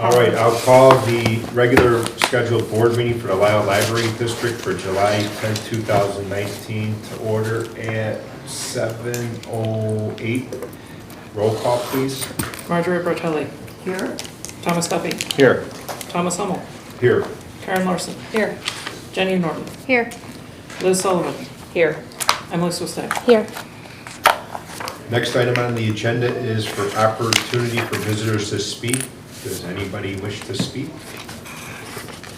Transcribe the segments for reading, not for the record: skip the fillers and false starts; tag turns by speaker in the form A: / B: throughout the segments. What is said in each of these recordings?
A: All right, I'll call the regular scheduled board meeting for the Lisle Library District for July 10, 2019 to order at 7:08. Roll call, please.
B: Marjorie Bertelli.
C: Here.
B: Thomas Duffy.
A: Here.
B: Thomas Hummel.
A: Here.
B: Karen Larson.
C: Here.
B: Jenny Norton.
D: Here.
B: Liz Sullivan.
C: Here.
B: Emily Swistek.
D: Here.
A: Next item on the agenda is for opportunity for visitors to speak. Does anybody wish to speak?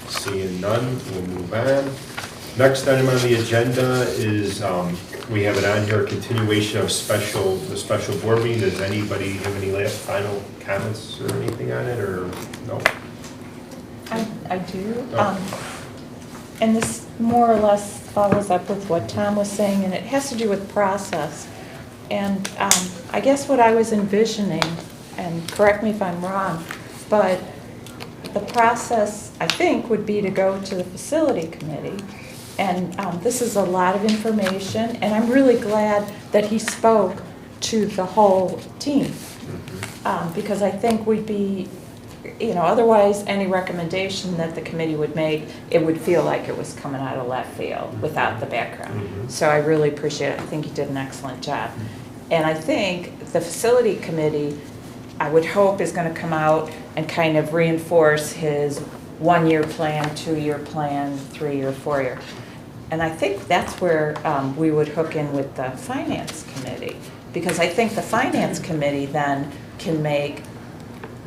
A: Seeing none, we'll move on. Next item on the agenda is, we have it on here, continuation of the special board meeting. Does anybody have any last final comments or anything on it, or no?
C: I do.
A: Oh.
C: And this more or less follows up with what Tom was saying, and it has to do with process. And I guess what I was envisioning, and correct me if I'm wrong, but the process, I think, would be to go to the facility committee. And this is a lot of information, and I'm really glad that he spoke to the whole team. Because I think we'd be, otherwise any recommendation that the committee would make, it would feel like it was coming out of left field without the background. So I really appreciate it. I think he did an excellent job. And I think the facility committee, I would hope, is going to come out and kind of reinforce his 1-year plan, 2-year plan, 3-year, 4-year. And I think that's where we would hook in with the finance committee, because I think the finance committee then can make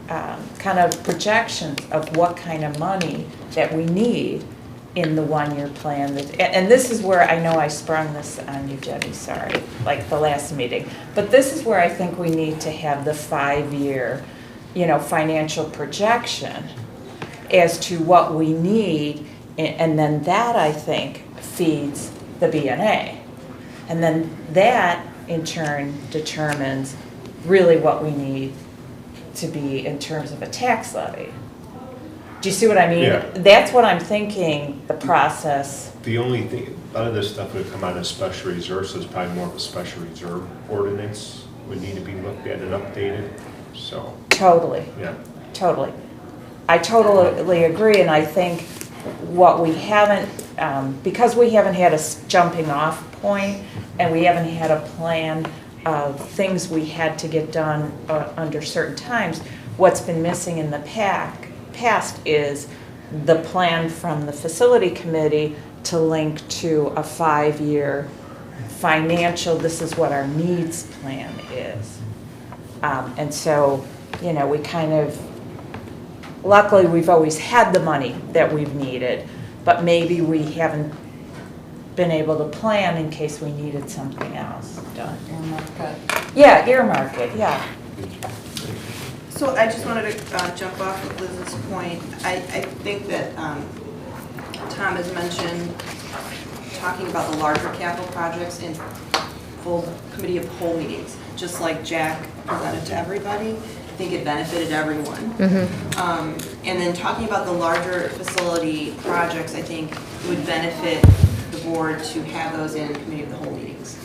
C: kind of projections of what kind of money that we need in the 1-year plan. And this is where I know I sprung this on you, Jenny, sorry, like the last meeting. But this is where I think we need to have the 5-year, financial projection as to what we need. And then that, I think, feeds the B&A. And then that, in turn, determines really what we need to be in terms of a tax levy. Do you see what I mean?
A: Yeah.
C: That's what I'm thinking, the process.
A: The only thing, a lot of this stuff would come out of special reserve, so it's probably more of a special reserve ordinance would need to be looked at and updated, so.
C: Totally.
A: Yeah.
C: Totally. I totally agree, and I think what we haven't, because we haven't had a jumping off point, and we haven't had a plan of things we had to get done under certain times, what's been missing in the past is the plan from the facility committee to link to a 5-year financial, this is what our needs plan is. And so, we kind of, luckily we've always had the money that we've needed, but maybe we haven't been able to plan in case we needed something else done.
D: Earmark it.
C: Yeah, earmark it, yeah.
E: So I just wanted to jump off of Liz's point. I think that Tom has mentioned talking about the larger capital projects in full committee of whole meetings, just like Jack presented to everybody. I think it benefited everyone. And then talking about the larger facility projects, I think it would benefit the board to have those in committee of the whole meetings.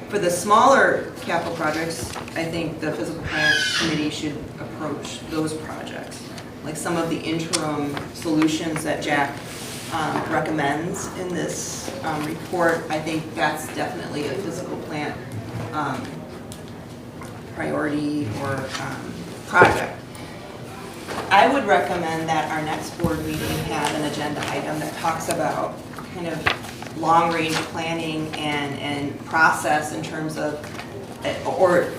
E: For the smaller capital projects, I think the physical plan committee should approach those projects. Like some of the interim solutions that Jack recommends in this report, I think that's definitely a physical plant priority or project. I would recommend that our next board meeting have an agenda item that talks about kind of long-range planning and process in terms of, or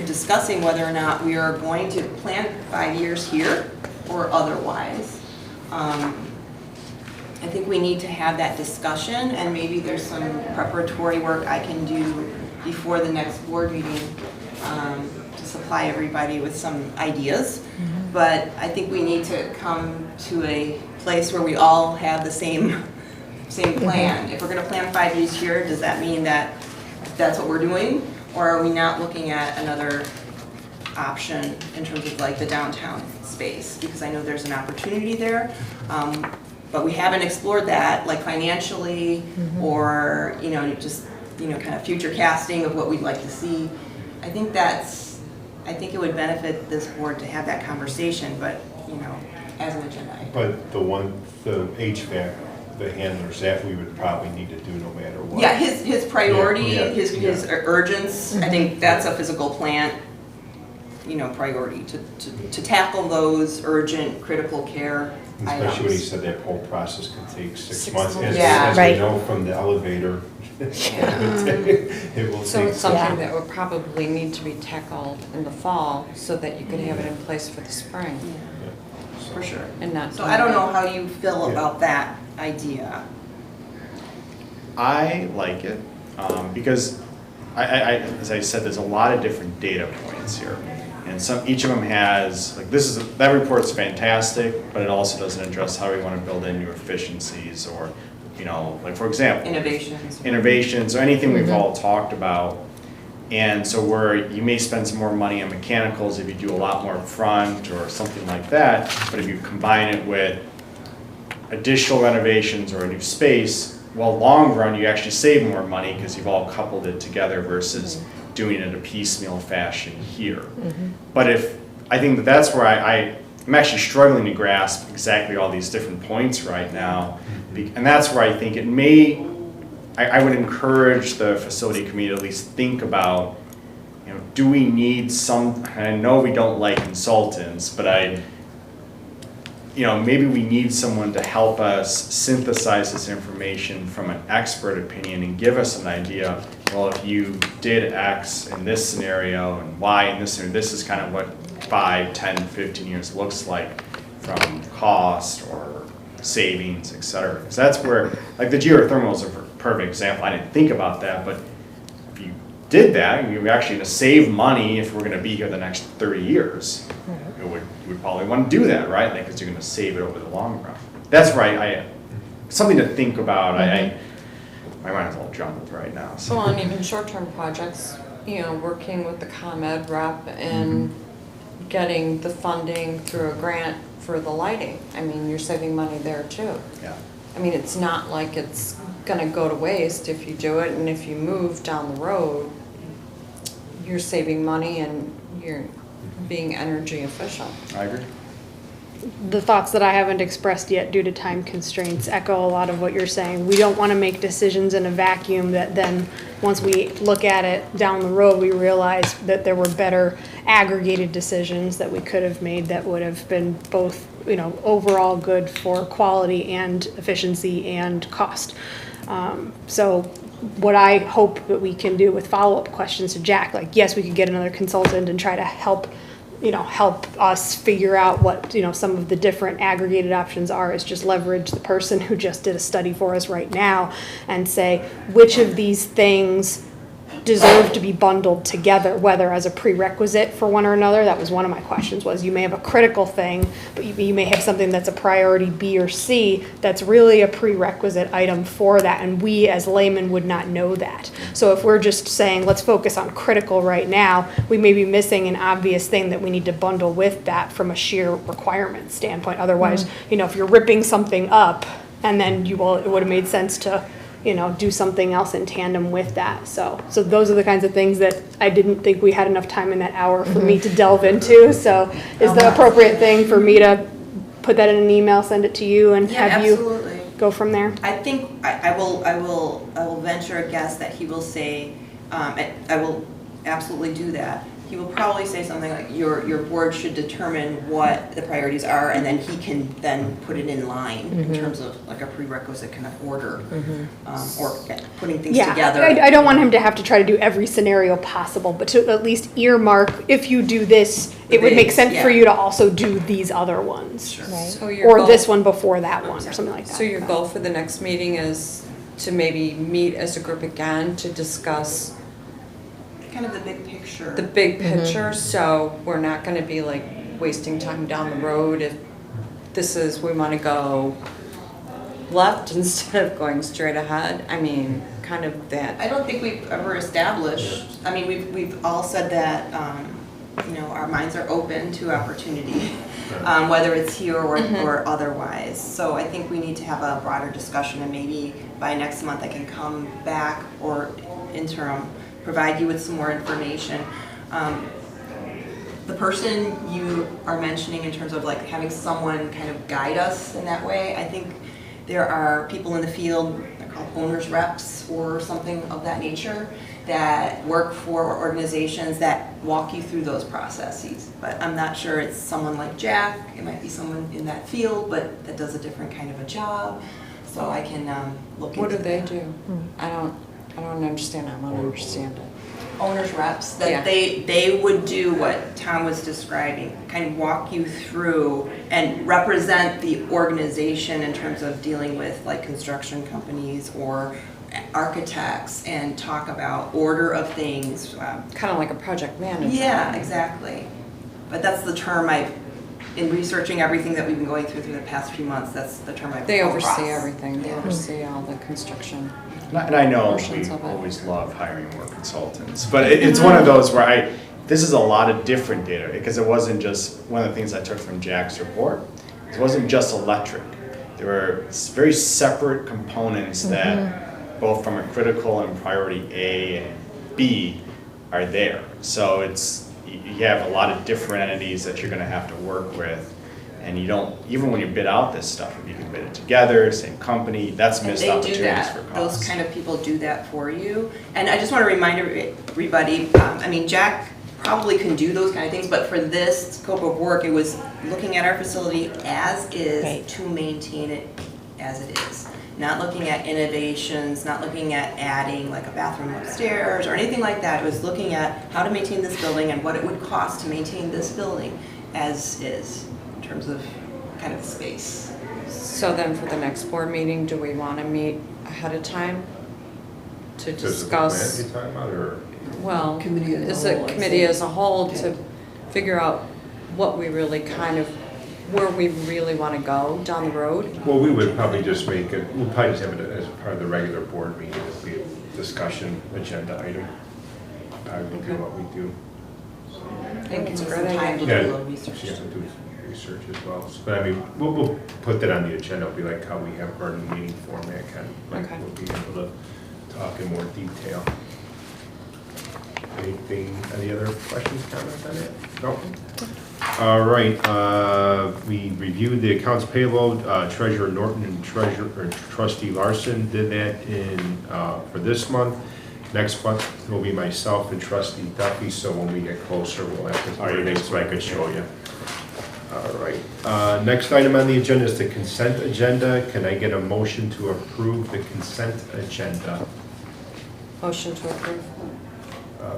E: discussing whether or not we are going to plan 5 years here or otherwise. I think we need to have that discussion, and maybe there's some preparatory work I can do before the next board meeting to supply everybody with some ideas. But I think we need to come to a place where we all have the same plan. If we're going to plan 5 years here, does that mean that that's what we're doing? Or are we not looking at another option in terms of like the downtown space? Because I know there's an opportunity there, but we haven't explored that like financially or, just, kind of future casting of what we'd like to see. I think it would benefit this board to have that conversation, but,
A: But the HVAC, the handlers, that we would probably need to do no matter what.
E: Yeah, his priority,
A: Yeah,
E: his urgence, I think that's a physical plant, priority to tackle those urgent critical care items.
A: Especially when he said that whole process can take 6 months. As
E: Yeah.
A: as
C: Right.
A: we know from the elevator, it will
D: So
A: take.
D: it's something that would probably need to be tackled in the fall so that you could have it in place for the spring
E: For sure.
D: and not.
E: So I don't know how you feel about that idea.
F: I like it because as I said, there's a lot of different data points here. And each of them has, like that report's fantastic, but it also doesn't address how we want to build in new efficiencies or, like for example, innovations or anything we've all talked about. And so where you may spend some more money on mechanicals if you do a lot more upfront or something like that, but if you combine it with additional renovations or a new space, well, long run, you actually save more money because you've all coupled it together versus doing it in a piecemeal fashion here. But I think that's where I'm actually struggling to grasp exactly all these different points right now. And that's where I think I would encourage the facility committee to at least think about, do we need I know we don't like consultants, but maybe we need someone to help us synthesize this information from an expert opinion and give us an idea, well, if you did X in this scenario and Y in this scenario, this is kind of what 5, 10, 15 years looks like from cost or savings, et cetera. Because that's where, like the geothermal is a perfect example. I didn't think about that, but if you did that, you're actually going to save money if we're going to be here the next 30 years. You would probably want to do that, right? Because you're going to save it over the long run. That's right. Something to think about. My mind's all jumbled right now. So.
D: Well, and even short-term projects, working with the ComEd rep and getting the funding through a grant for the lighting. I mean, you're saving money there too.
F: Yeah.
D: I mean, it's not like it's gonna go to waste if you do it, and if you move down the road, you're saving money and you're being energy efficient.
F: I agree.
G: The thoughts that I haven't expressed yet due to time constraints echo a lot of what you're saying. We don't want to make decisions in a vacuum that then, once we look at it down the road, we realize that there were better aggregated decisions that we could have made that would have been both, overall good for quality and efficiency and cost. So what I hope that we can do with follow-up questions to Jack, like, yes, we could get another consultant and try to help us figure out what, some of the different aggregated options are, is just leverage the person who just did a study for us right now and say, which of these things deserve to be bundled together, whether as a prerequisite for one or another. That was one of my questions, was you may have a critical thing, but you may have something that's a priority B or C that's really a prerequisite item for that, and we as laymen would not know that. So if we're just saying, let's focus on critical right now, we may be missing an obvious thing that we need to bundle with that from a sheer requirement standpoint. Otherwise, if you're ripping something up, and then it would have made sense to do something else in tandem with that. So those are the kinds of things that I didn't think we had enough time in that hour for me to delve into. So is the appropriate thing for me to put that in an email, send it to you, and have
E: absolutely.
G: You go from there?
E: I think I will venture a guess that he will say, I will absolutely do that. He will probably say something like, your board should determine what the priorities are, and then he can then put it in line in terms of like a prerequisite kind of order, or putting things together.
G: I don't want him to have to try to do every scenario possible, but to at least earmark, if you do this, it would make sense for you to also do these other ones.
E: Sure.
C: Right.
D: So your
G: Or
D: goal-
G: this one before that one, or something like that.
D: So your goal for the next meeting is to maybe meet as a group again to discuss
E: Kind of the big picture.
D: the big picture, so we're not gonna be like wasting time down the road if we wanna go left instead of going straight ahead. I mean, kind of that.
E: I don't think we've ever established, I mean, we've all said that, our minds are open to opportunity, whether it's here or otherwise. So I think we need to have a broader discussion, and maybe by next month I can come back, or interim, provide you with some more information. the person you are mentioning in terms of like having someone kind of guide us in that way, I think there are people in the field, they're called owners reps or something of that nature, that work for organizations that walk you through those processes. But I'm not sure it's someone like Jack, it might be someone in that field, but that does a different kind of a job. So I can look into
D: What do they
E: that.
D: do? I don't understand, I want to understand it.
E: Owners reps,
D: Yeah.
E: that they would do what Tom was describing, kind of walk you through and represent the organization in terms of dealing with like construction companies or architects and talk about order of things.
D: Kind of like a project manager.
E: Yeah, exactly. But that's the term in researching everything that we've been going through the past few months, that's the term I've
D: They
E: come
D: oversee
E: across.
D: everything, they
E: Yeah.
D: oversee all the construction.
F: And I know
D: Portions
F: we
D: of it.
F: always love hiring more consultants, but it's one of those where this is a lot of different data, because it wasn't just, one of the things I took from Jack's report, it wasn't just electric. There were very separate components that, both from a critical and priority A and B, are there. So you have a lot of different entities that you're gonna have to work with. And you don't, even when you bid out this stuff, if you can bid it together, same company, that's
E: And
F: missed
E: they do
F: opportunities
E: that,
F: for costs.
E: those kind of people do that for you. And I just want to remind everybody, I mean, Jack probably can do those kind of things, but for this scope of work, it was looking at our facility as is
C: Right.
E: to maintain it as it is. Not looking at innovations, not looking at adding like a bathroom upstairs or anything like that. It was looking at how to maintain this building and what it would cost to maintain this building as is, in terms of kind of space.
D: So then for the next board meeting, do we want to meet ahead of time to
A: Does the plan
D: discuss?
A: you're talking about, or?
D: Well,
H: Committee as a
D: is a
H: whole, I'd
D: committee
H: say.
D: as a whole to
H: Okay.
D: figure out what we really kind of, where we really want to go down the road?
A: Well, we would probably just make it, we'll probably just have it as part of the regular board meeting, it'll be a discussion agenda item. Probably would be what we do.
D: I think it's a
E: Some
D: great
E: time to
D: idea.
E: do a
A: Yeah,
E: little research.
A: she has to do research as well. But I mean, we'll put that on the agenda, it'll be like how we have our meeting format, kind of, like
D: Okay.
A: we'll be able to talk in more detail. Anything, any other questions, comments on it? No? All right, we reviewed the accounts payable, Treasurer Norton and Trustee Larson did that for this month. Next month will be myself and Trustee Duffy, so when we get closer, we'll have to coordinate so I could show you. All right, next item on the agenda is the consent agenda. Can I get a motion to approve the consent agenda?
D: Motion to approve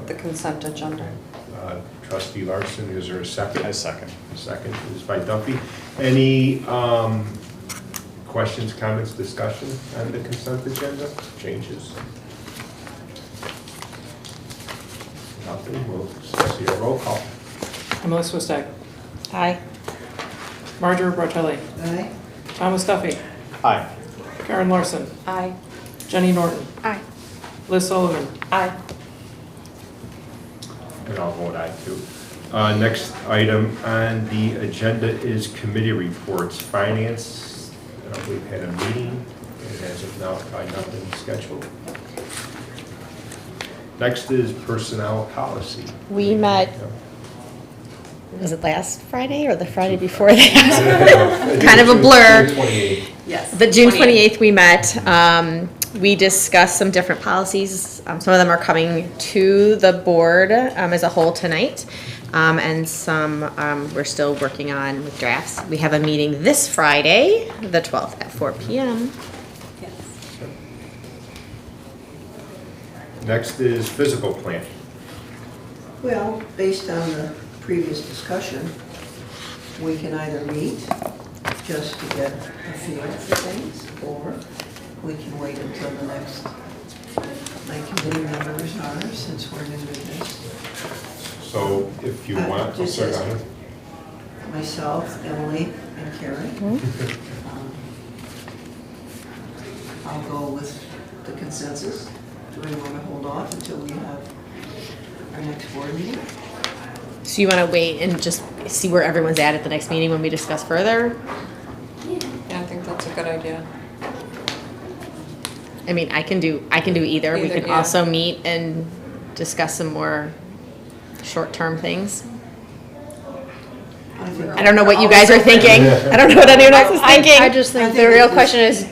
D: the consent agenda.
A: Trustee Larson, is there a second?
F: I second.
A: Second is by Duffy. Any questions, comments, discussion on the consent agenda? Changes? Nothing, we'll see a roll call.
B: Emily Swistag.
C: Aye.
B: Marjorie Bartelli.
H: Aye.
B: Thomas Duffy.
F: Aye.
B: Karen Larson.
D: Aye.
B: Jenny Norton.
G: Aye.
B: Liz Sullivan.
C: Aye.
A: And I'll vote aye too. Next item on the agenda is committee reports. Finance, we've had a meeting, and as of now, probably nothing scheduled. Next is personnel policy.
I: We met,
A: Yeah.
I: was it last Friday or the Friday before that? Kind of a blur.
A: June 28th.
E: Yes.
I: But June 28th, we met. We discussed some different policies. Some of them are coming to the board as a whole tonight. And some we're still working on with drafts. We have a meeting this Friday, the 12th at 4 p.m.
E: Yes.
A: Next is physical plan.
H: Well, based on the previous discussion, we can either meet just to get a feel for things, or we can wait until the next, my committee members are, since we're new to this.
A: So if you want,
H: Just
A: sorry,
H: as-
A: go ahead.
H: Myself, Emily, and Carrie. I'll go with the consensus. Do we want to hold off until we have our next board meeting?
I: So you want to wait and just see where everyone's at the next meeting when we discuss further?
D: Yeah, I think that's a good idea.
I: I mean, I can do either. We
D: Either,
I: can
D: yeah.
I: also meet and discuss some more short-term things.
H: think.
I: I don't know what you guys are thinking. I don't know what anyone else is thinking.
G: I just
H: I
G: think
H: think
G: the real
H: it's-
G: question is,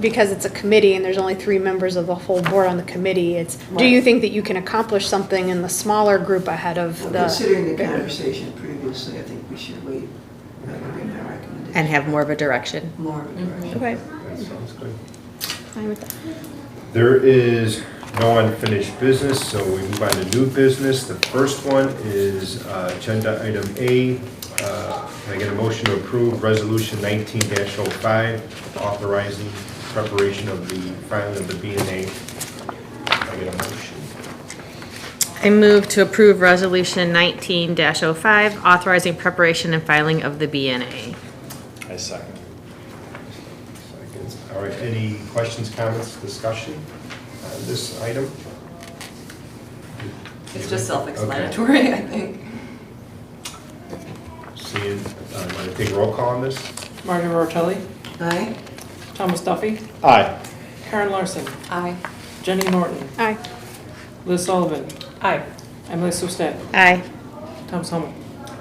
G: because it's a committee and there's only 3 members of the whole board on the committee, it's, do you think that you can accomplish something in the smaller group ahead of the?
H: Considering the conversation previously, I think we should wait. That would be my recommendation.
I: And have more of a direction.
H: More of a direction.
G: Okay,
A: That sounds good.
G: fine with that.
A: There is no unfinished business, so we move on to new business. The first one is agenda item A. Can I get a motion to approve resolution 19-05, authorizing preparation of the filing of the B&A? Can I get a motion?
I: I move to approve resolution 19-05, authorizing preparation and filing of the BNA.
F: I second.
A: Seconds. All right, any questions, comments, discussion on this item?
E: It's just self-explanatory, I think.
A: Seeing, want to take a roll call on this?
B: Marjorie Rotelli,
H: Aye?
B: Thomas Duffy,
F: Aye.
B: Karen Larson,
E: Aye.
B: Jenny Norton,
G: Aye.
B: Liz Sullivan,
C: Aye.
B: Emily Sustad,
I: Aye.
B: Tom Selman.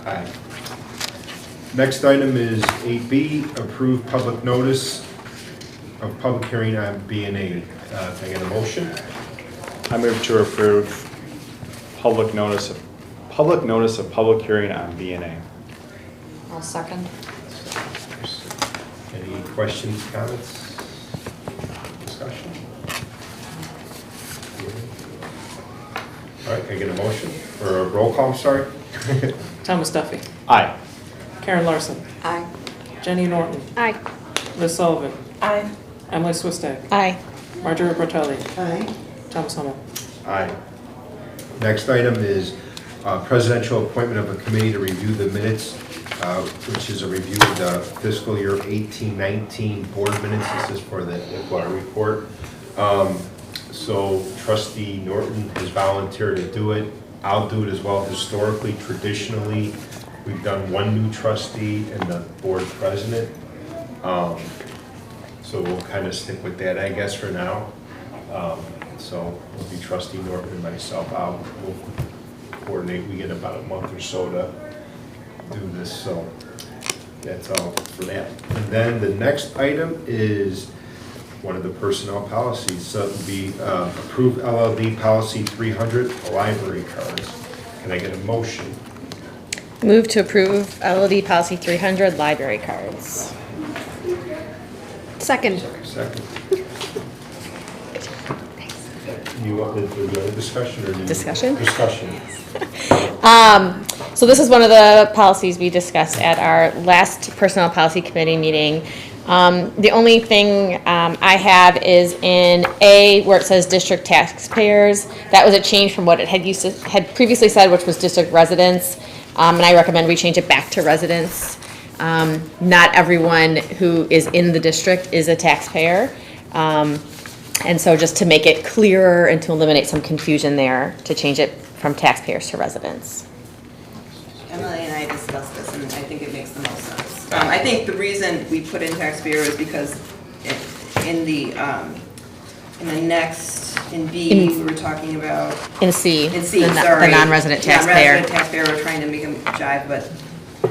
A: Aye. Next item is 8B, approve public notice of public hearing on B&A. Can I get a motion?
F: I move to approve public notice of public hearing on B&A.
D: I'll second.
A: Any questions, comments, discussion? All right, can I get a motion, or a roll call, I'm sorry?
B: Thomas Duffy,
F: Aye.
B: Karen Larson,
E: Aye.
B: Jenny Norton,
G: Aye.
B: Liz Sullivan,
C: Aye.
B: Emily Sustad,
I: Aye.
B: Marjorie Rotelli,
H: Aye?
B: Tom Selman.
A: Aye. Next item is presidential appointment of a committee to review the minutes, which is a review of the fiscal year 18-19 board minutes. This is for the IPLA report. So trustee Norton has volunteered to do it. I'll do it as well. Historically, traditionally, we've done one new trustee and the board president. So we'll kind of stick with that, I guess, for now. So it'll be trustee Norton and myself. We'll coordinate. We get about a month or so to do this, so that's all for that. And then the next item is one of the personnel policies. So it would be approve LLD policy 300, library cards. Can I get a motion?
I: Move to approve LLD policy 300, library cards.
G: Second.
A: Second. You want to do a discussion or?
I: Discussion?
A: Discussion.
I: So this is one of the policies we discussed at our last personnel policy committee meeting. The only thing I have is in A, where it says district taxpayers. That was a change from what it had previously said, which was district residents. And I recommend we change it back to residents. Not everyone who is in the district is a taxpayer. And so just to make it clearer and to eliminate some confusion there, to change it from taxpayers to residents.
E: Emily and I discussed this, and I think it makes the most sense. I think the reason we put in taxpayer is because in the next, in B, we were talking about,
I: In C,
E: in C,
I: the
E: sorry.
I: the non-resident taxpayer.
E: Non-resident taxpayer, we're trying to make them jive, but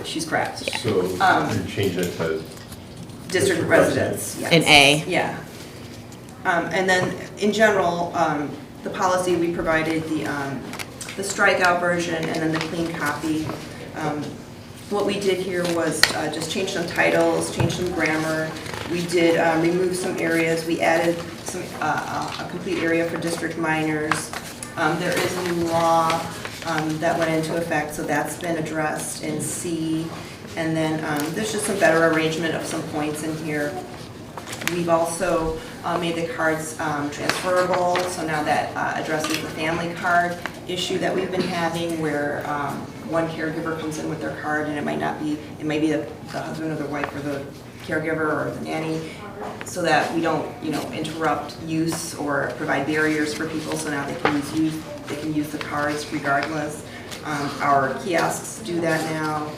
E: she's correct.
A: So you change it to
E: District residents, yes.
I: In A.
E: Yeah. And then, in general, the policy, we provided the strikeout version and then the clean copy. What we did here was just change some titles, change some grammar. We did remove some areas. We added some a complete area for district minors. There is a new law that went into effect, so that's been addressed in C. And then there's just some better arrangement of some points in here. We've also made the cards transferable, so now that addresses the family card issue that we've been having where one caregiver comes in with their card and it might be the husband or the wife or the caregiver or the nanny, so that we don't, interrupt use or provide barriers for people, so now they can use the cards regardless. Our kiosks do that now.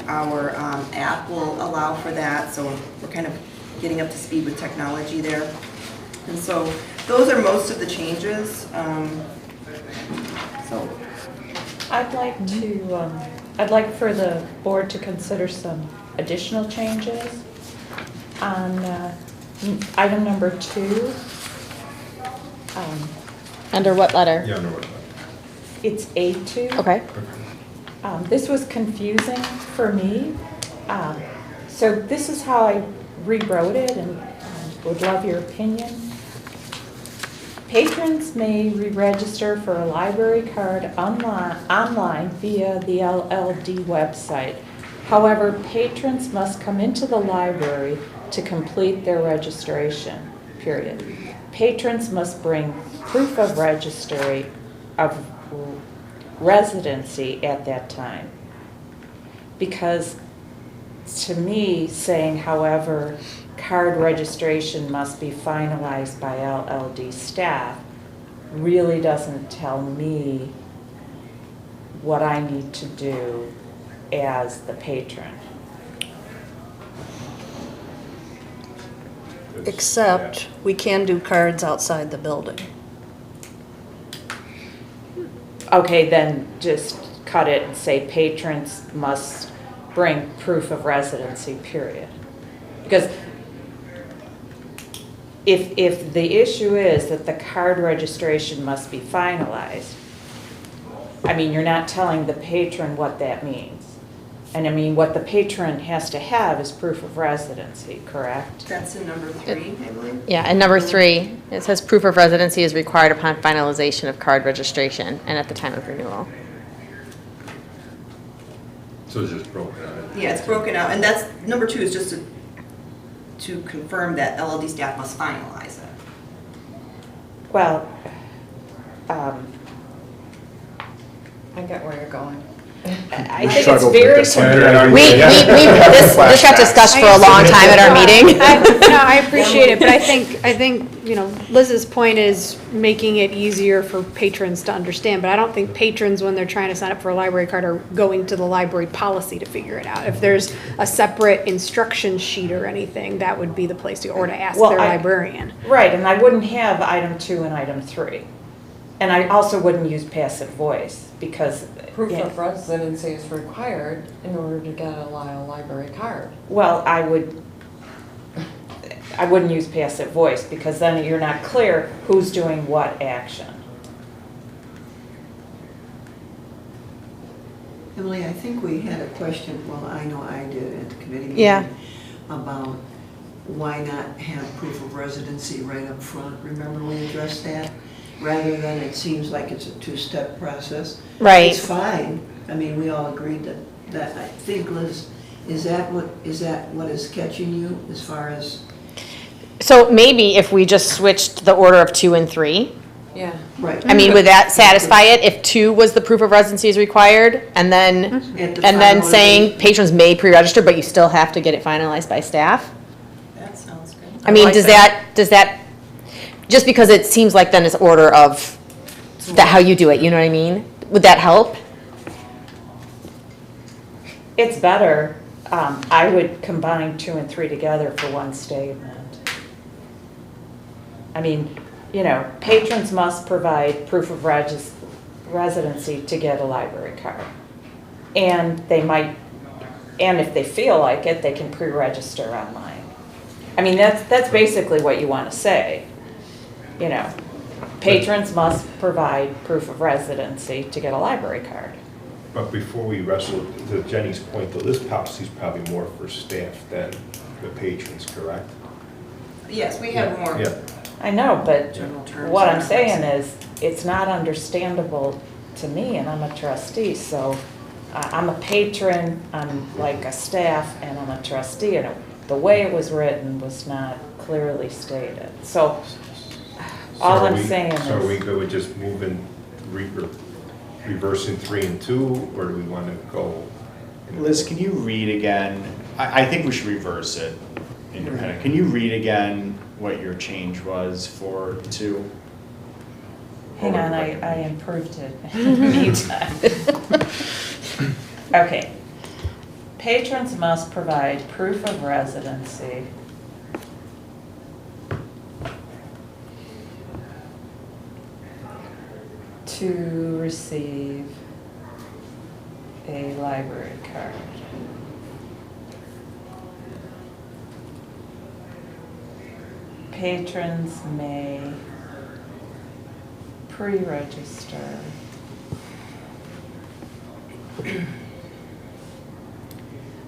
E: Our app will allow for that, so we're kind of getting up to speed with technology there. And so those are most of the changes. So
C: I'd like to I'd like for the board to consider some additional changes on item number 2.
I: Under what letter?
A: Yeah, no, what?
C: It's A2.
I: Okay.
C: This was confusing for me. So this is how I rewrote it, and would love your opinion. Patrons may re-register for a library card online via the LLD website. However, patrons must come into the library to complete their registration, period. Patrons must bring proof of residency at that time. Because to me, saying, however, card registration must be finalized by LLD staff really doesn't tell me what I need to do as the patron.
J: Except we can do cards outside the building.
C: Okay, then just cut it and say patrons must bring proof of residency, period. Because if the issue is that the card registration must be finalized, I mean, you're not telling the patron what that means. And I mean, what the patron has to have is proof of residency, correct?
E: That's in number 3, I believe.
I: Yeah, and number 3, it says proof of residency is required upon finalization of card registration and at the time of renewal.
A: So it's just broken out.
E: Yeah, it's broken out, and that's, number 2 is just to confirm that LLD staff must finalize it.
C: Well,
D: I get where you're going.
C: I think it's very
F: this one.
I: This got discussed for a long time at our meeting.
G: No, I appreciate it, but I think, Liz's point is making it easier for patrons to understand, but I don't think patrons, when they're trying to sign up for a library card, are going to the library policy to figure it out. If there's a separate instruction sheet or anything, that would be the place to go, or to ask their librarian.
C: right, and I wouldn't have item 2 and item 3. And I also wouldn't use passive voice because.
D: Proof of residency is required in order to get a Lisle library card.
C: Well, I wouldn't use passive voice because then you're not clear who's doing what action.
H: Emily, I think we had a question, well, I know I did at the committee meeting.
I: Yeah.
H: About why not have proof of residency right up front? Remember we addressed that? Rather than it seems like it's a 2-step process.
I: Right.
H: It's fine. I mean, we all agreed that I think, Liz, is that what is catching you as far as?
I: So maybe if we just switched the order of 2 and 3,
D: Yeah.
H: Right.
I: I mean, would that satisfy it? If 2 was the proof of residency is required, and then saying patrons may pre-register, but you still have to get it finalized by staff?
E: That sounds good.
I: I mean, does that, just because it seems like then it's order of that how you do it, you know what I mean? Would that help?
C: It's better. I would combine 2 and 3 together for one statement. I mean, patrons must provide proof of residency to get a library card. And if they feel like it, they can pre-register online. I mean, that's basically what you want to say. Patrons must provide proof of residency to get a library card.
A: But before we wrestle, to Jenny's point, though, this policy is probably more for staff than the patrons, correct?
E: Yes, we have more.
A: Yeah.
C: I know, but
E: General terms
C: what I'm
E: and
C: saying is, it's not understandable to me, and I'm a trustee, so I'm a patron, I'm like a staff, and I'm a trustee, and the way it was written was not clearly stated. So, all I'm saying is.
A: So are we good with just moving, reversing 3 and 2, or do we want to go?
F: Liz, can you read again? I think we should reverse it independent. Can you read again what your change was for 2?
C: Hang on, I improved it in the meantime. Okay. Patrons must provide proof of residency to receive a library card. Patrons may pre-register.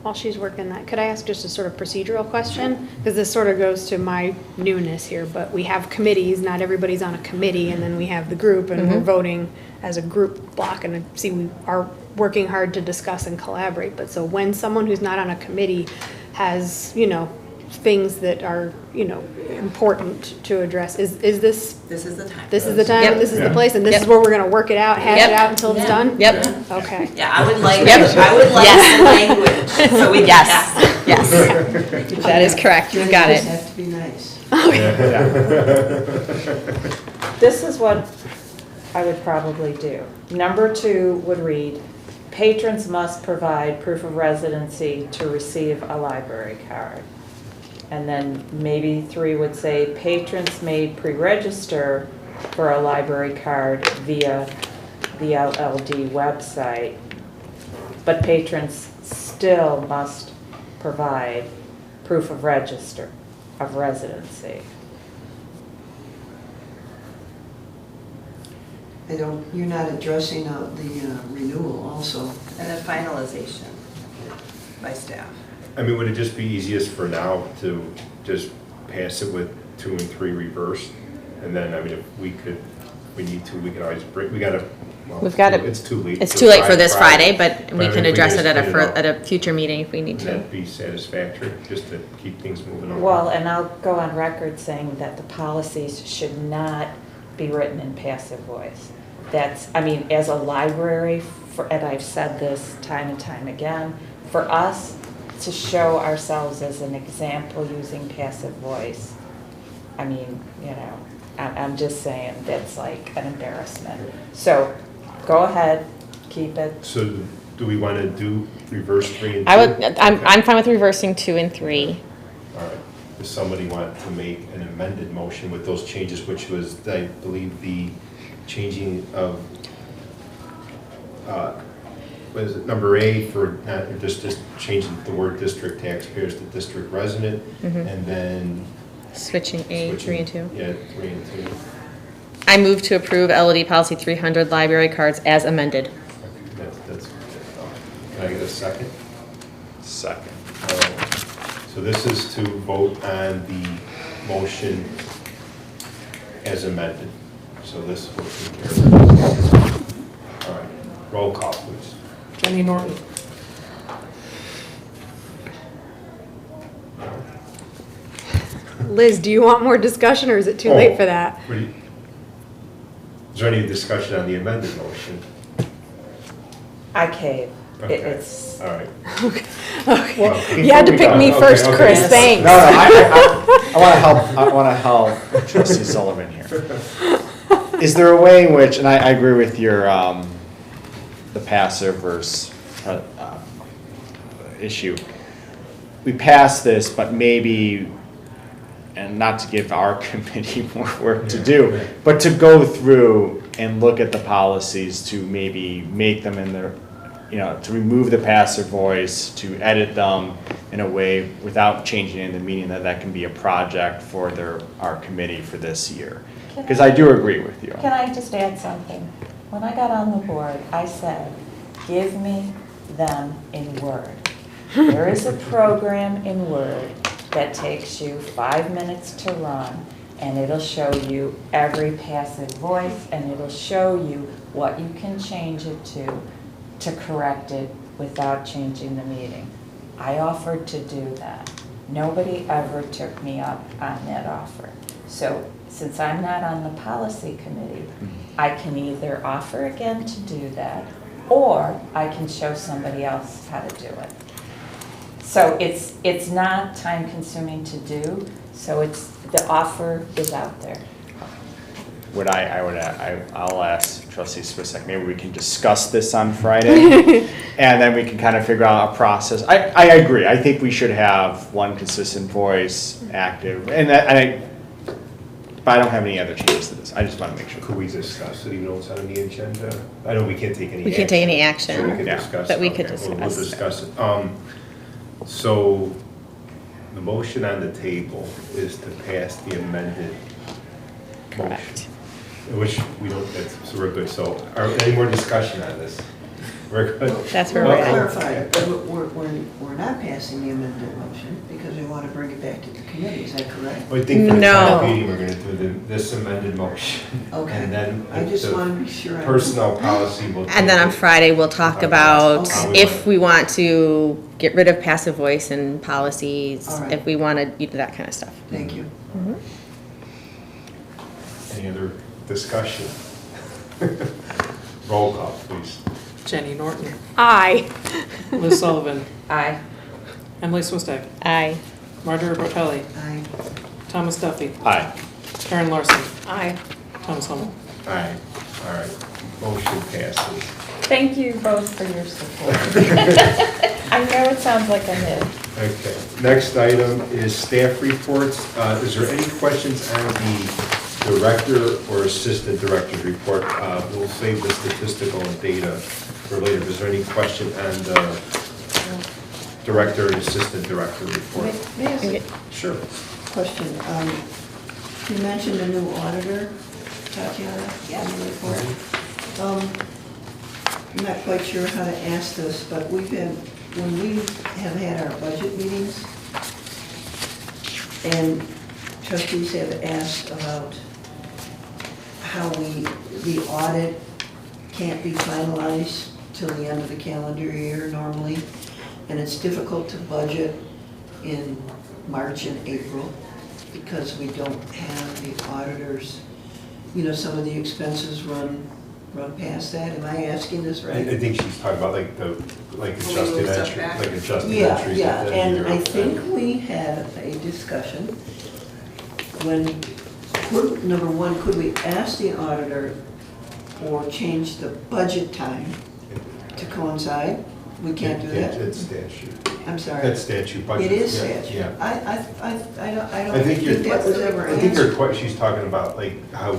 G: While she's working that, could I ask just a sort of procedural question? Because this sort of goes to my newness here, but we have committees, not everybody's on a committee, and then we have the group, and we're voting as a group block, and see, we are working hard to discuss and collaborate, but so when someone who's not on a committee has, you know, things that are, you know, important to address, is this,
E: This is the time.
G: this is the time,
I: Yep.
G: and this is the
A: Yeah.
G: place, and this
I: Yep.
G: is where we're gonna work it out, hash it
I: Yep.
G: out until it's done?
I: Yep.
G: Okay.
E: Yeah, I would like,
I: Yep.
E: I would like
I: Yes.
E: the language, so we can
I: Yes,
E: pass it.
I: yes. That is correct, you got it.
H: Just have to be nice.
C: This is what I would probably do. Number 2 would read, patrons must provide proof of residency to receive a library card. And then maybe 3 would say, patrons may pre-register for a library card via the LLD website, but patrons still must provide proof of residency.
H: You're not addressing the renewal also.
E: And then finalization by staff.
A: I mean, would it just be easiest for now to just pass it with 2 and 3 reversed? And then, I mean, if we need to, we could always break, we gotta, well,
I: We've got to-
A: it's too late.
I: It's too late for this Friday, but
A: But I
I: we
A: mean,
I: can
A: if we
I: address
A: just
I: it at
A: put it up,
I: at a future meeting if we need
A: Would
I: to.
A: that be satisfactory, just to keep things moving on?
C: Well, and I'll go on record saying that the policies should not be written in passive voice. That's, I mean, as a library, and I've said this time and time again, for us to show ourselves as an example using passive voice, I mean, you know, I'm just saying that's like an embarrassment. So go ahead, keep it.
A: So do we want to do reverse 3 and 2?
I: I would, I'm fine with reversing 2 and 3.
A: All right. Does somebody want to make an amended motion with those changes, which was, I believe, the changing of, what is it, number A for just changing the word district taxpayers to district resident, and then
I: Switching A, 3 and 2.
A: Yeah, 3 and 2.
I: I move to approve LLD policy 300 library cards as amended.
A: That's, can I get a second?
F: Second.
A: So this is to vote on the motion as amended. So this will take care of it. All right, roll call, please.
B: Jenny Norton.
G: Liz, do you want more discussion, or is it too late for that?
A: Is there any discussion on the amended motion?
C: I cave.
A: Okay.
C: It's,
A: All right.
G: Okay.
A: Well,
G: You had to pick me
A: okay,
G: first,
A: okay.
G: Chris,
A: Yes.
G: thanks.
F: No, I want to help Trustee Sullivan here. Is there a way in which, and I agree with your, the passive versus issue. We pass this, but maybe, and not to give our committee more work to do, but to go through and look at the policies to maybe make them in the, you know, to remove the passive voice, to edit them in a way without changing in the meaning that can be a project for our committee for this year. Because I do agree with you.
C: can I just add something? When I got on the board, I said, give me them in Word. There is a program in Word that takes you 5 minutes to run, and it'll show you every passive voice, and it'll show you what you can change it to correct it without changing the meaning. I offered to do that. Nobody ever took me up on that offer. So since I'm not on the policy committee, I can either offer again to do that, or I can show somebody else how to do it. So it's not time consuming to do, so the offer is out there.
F: I'll ask Trustee Swisek, maybe we can discuss this on Friday, and then we can kind of figure out a process. I agree, I think we should have one consistent voice active, and But I don't have any other changes to this. I just want to make sure.
A: Could we discuss it even though it's on the agenda? I know we can't take any action.
I: We can't take any
A: So we
I: action,
A: could
F: Yeah.
A: discuss.
I: but we could
A: okay, we'll
I: discuss.
A: discuss it. So the motion on the table is to pass the amended motion.
I: Correct.
A: Which we don't, so we're good. So any more discussion on this? We're good?
I: That's where
H: Well,
I: we're at.
H: clarify, we're not passing the amended motion because we want to bring it back to the committee, is that correct?
A: I think for the
I: No.
A: time being, we're gonna do this amended motion.
H: Okay.
A: And then
H: I just
A: the
H: want to be sure.
A: personnel policy will.
I: And then on
A: take it.
I: Friday, we'll talk about
H: Okay.
I: if we want to get rid of passive voice and policies,
H: All right.
I: if we want to do that kind of stuff.
H: Thank you.
A: Any other discussion? Roll call, please.
B: Jenny Norton.
G: Aye.
B: Liz Sullivan.
D: Aye.
B: Emily Swistek.
I: Aye.
B: Marjorie Botelli.
H: Aye.
B: Thomas Duffy.
F: Aye.
B: Karen Larson.
J: Aye.
B: Thomas Hummel.
A: Aye. All right. Motion passes.
C: Thank you both for your support. I know it sounds like a nit.
A: Okay. Next item is staff reports. Is there any questions on the director or assistant director's report? We'll save the statistical and data for later. Is there any question on the director and assistant director report?
H: May I ask a
A: Sure.
H: question? You mentioned a new auditor, Tatiana, in the report. I'm not quite sure how to ask this, but when we have had our budget meetings, and trustees have asked about how the audit can't be finalized till the end of the calendar year normally, and it's difficult to budget in March and April because we don't have the auditors. You know, some of the expenses run past that. Am I asking this
A: I
H: right?
A: think she's talking about adjusted
E: move stuff
A: entry,
E: back?
A: like adjusted
H: Yeah,
A: entries
H: yeah,
A: at the end
H: and
A: of
H: I
A: the year.
H: think we had a discussion when, number one, could we ask the auditor or change the budget time to coincide? We can't do that?
A: It's statute.
H: I'm sorry.
A: That's statute budget.
H: It is
A: yeah,
H: statute.
A: Yeah.
H: I don't
A: I think
H: think that was ever
A: I think
H: answered.
A: she's talking about how,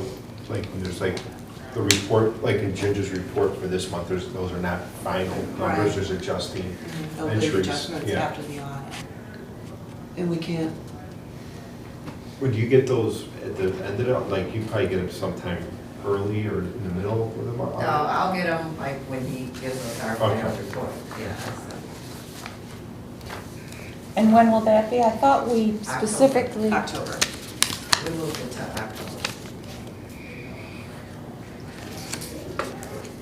A: when there's the report, like in Ginger's report for this month, those are not final numbers,
E: Right.
A: there's adjusting
E: They'll do
A: entries.
E: adjustments
A: Yeah.
E: after the audit.
H: And we can't,
A: Would you get those at the end of it, you probably get them sometime early or in the middle of the month?
K: No, I'll get them like when he gives us our final
A: Okay.
K: report, yeah. so.
C: And when will that be? I thought we
K: October.
C: specifically.
E: October.
K: We moved it to October.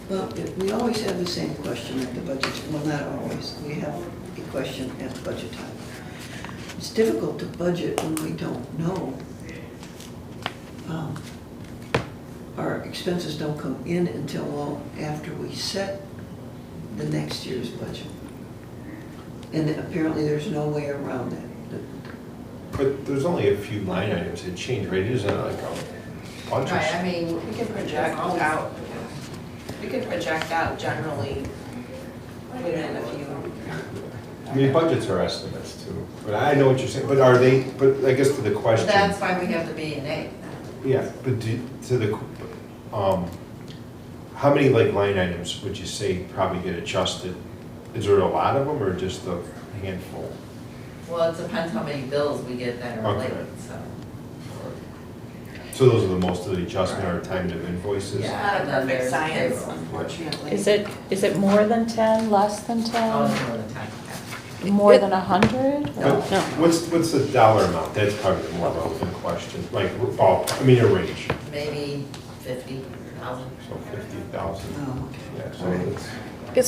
H: well, we always have the same question at the budget, well, not always. We have a question at the budget time. It's difficult to budget when we don't know. Our expenses don't come in until well after we set the next year's budget. And apparently there's no way around that.
A: But there's only a few line items that change, right? It isn't like a bunch
K: Right, I
A: of.
K: mean,
E: We can project out, generally within a few.
A: I mean, budgets are estimates too, but I know what you're saying, but are they, but I guess to the
K: but
A: question.
K: that's why we have the B and A.
A: Yeah, but to the, how many line items would you say probably get adjusted? Is there a lot of them or just a handful?
K: Well, it depends how many bills we get that are
A: Okay.
K: related, so.
A: So those are the most of the adjustment or timed of invoices?
K: Yeah.
E: Not a
K: and then
E: perfect
K: there's
E: science,
K: payroll.
E: unfortunately.
C: Is it more than 10, less than
K: Oh,
C: 10,
K: it's more than 10, yeah.
C: more than 100?
A: But what's the dollar amount? That's probably the more relevant question, a range,
K: Maybe 50,000.
A: so 50,000.
H: Oh, okay.
A: Yeah, so
H: All right.
A: it's,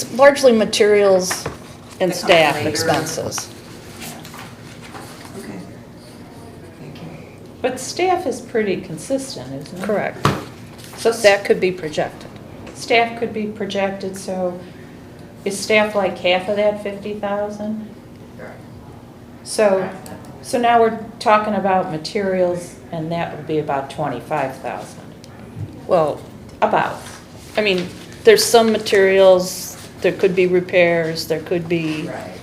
J: It's largely materials and
E: That comes
J: staff
E: later.
J: expenses.
H: Okay. Thank you.
C: But staff is pretty consistent, isn't it?
J: Correct. So that could be projected.
C: Staff could be projected, so is staff like half of that 50,000?
K: Correct.
C: So now we're talking about materials, and that would be about 25,000.
J: Well,
C: About.
J: I mean, there's some materials, there could be repairs, there could be,
K: Right.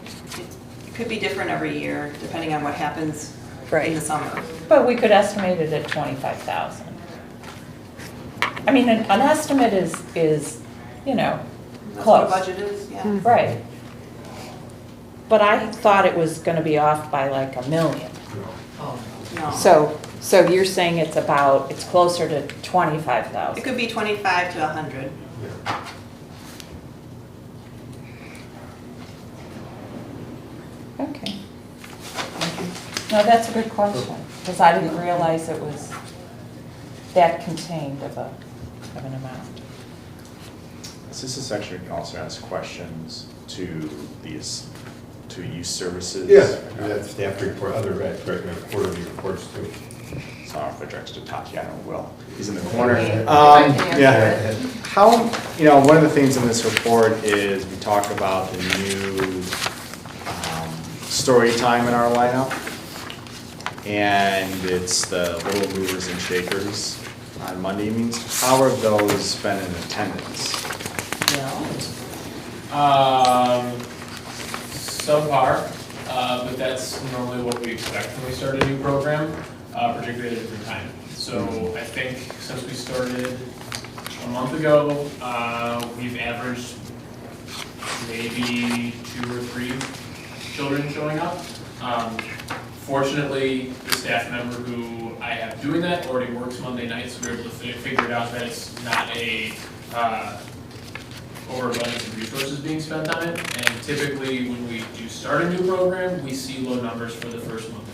E: It could be different every year, depending on what happens in
J: Right.
E: the summer.
C: But we could estimate it at 25,000. I mean, an estimate is, you know,
E: That's what the
C: close.
E: budget is, yeah.
C: Right. But I thought it was gonna be off by like $1 million.
K: Oh,
E: No.
C: So you're saying it's closer to
E: It
C: 25,000?
E: could be 25 to 100.
A: Yeah.
C: Okay. No, that's a good question, because I didn't realize it was that contained of an amount.
F: So this is section we can also ask questions to these, to youth services.
A: Yeah, that's staff report, other quarterly reports too.
F: So I'll address to Tatiana Will. He's in the corner.
K: I can answer
F: Yeah.
K: it.
F: How, one of the things in this report is we talk about the new story time in our lineup. And it's the Little Movers and Shakers on Monday evenings. How have those been in attendance?
L: Subpar, but that's normally what we expect when we start a new program, particularly at a different time. So I think since we started a month ago, we've averaged maybe 2 or 3 children showing up. Fortunately, the staff member who I have doing that already works Monday nights, so we're able to figure it out that it's not a overabundance of resources being spent on it. And typically, when we do start a new program, we see low numbers for the first month or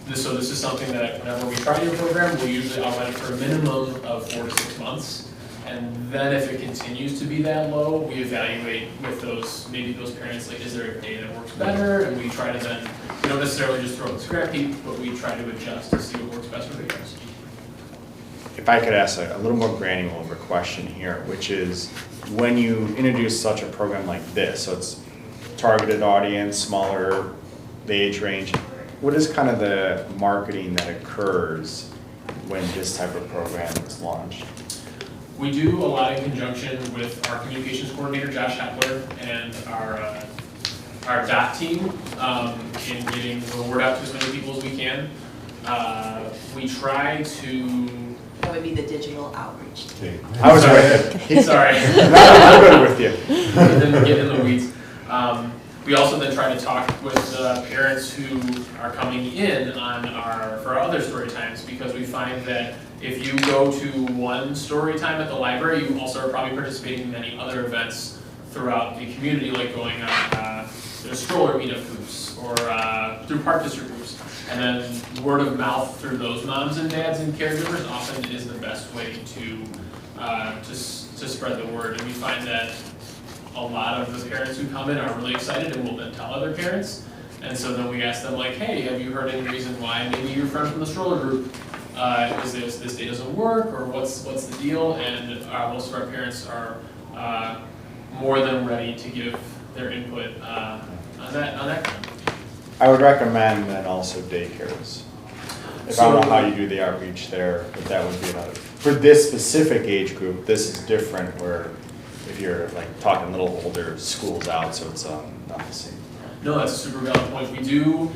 L: 2. So this is something that whenever we try a new program, we usually outline it for a minimum of 4 to 6 months. And then if it continues to be that low, we evaluate with maybe those parents, like, is there a day that works better? And we try to then, we don't necessarily just throw it in the scrap heap, but we try to adjust to see what works best for the parents.
F: If I could ask a little more granular question here, which is when you introduce such a program like this, so it's targeted audience, smaller the age range, what is kind of the marketing that occurs when this type of program is launched?
L: We do a lot in conjunction with our communications coordinator, Josh Hepler, and our DOT team in getting the word out to as many people as we can. We try to...
E: That would be the digital outreach.
F: I was right.
L: Sorry.
F: I'm good with you.
L: Get in the weeds. We also then try to talk with parents who are coming in for our other story times, because we find that if you go to one story time at the library, you also are probably participating in many other events throughout the community, like going on there's stroller meetup groups or through park district groups. And then word of mouth through those moms and dads and caregivers often is the best way to spread the word. And we find that a lot of the parents who come in are really excited and will then tell other parents. And so then we ask them, like, hey, have you heard any reason why maybe your friend from the stroller group is this day doesn't work, or what's the deal? And most of our parents are more than ready to give their input on that.
F: I would recommend then also daycares. If I don't know how you do the outreach there, but that would be another. For this specific age group, this is different where if you're like talking a little older, school's out, so it's not the same.
L: No, that's a super valid point. We do,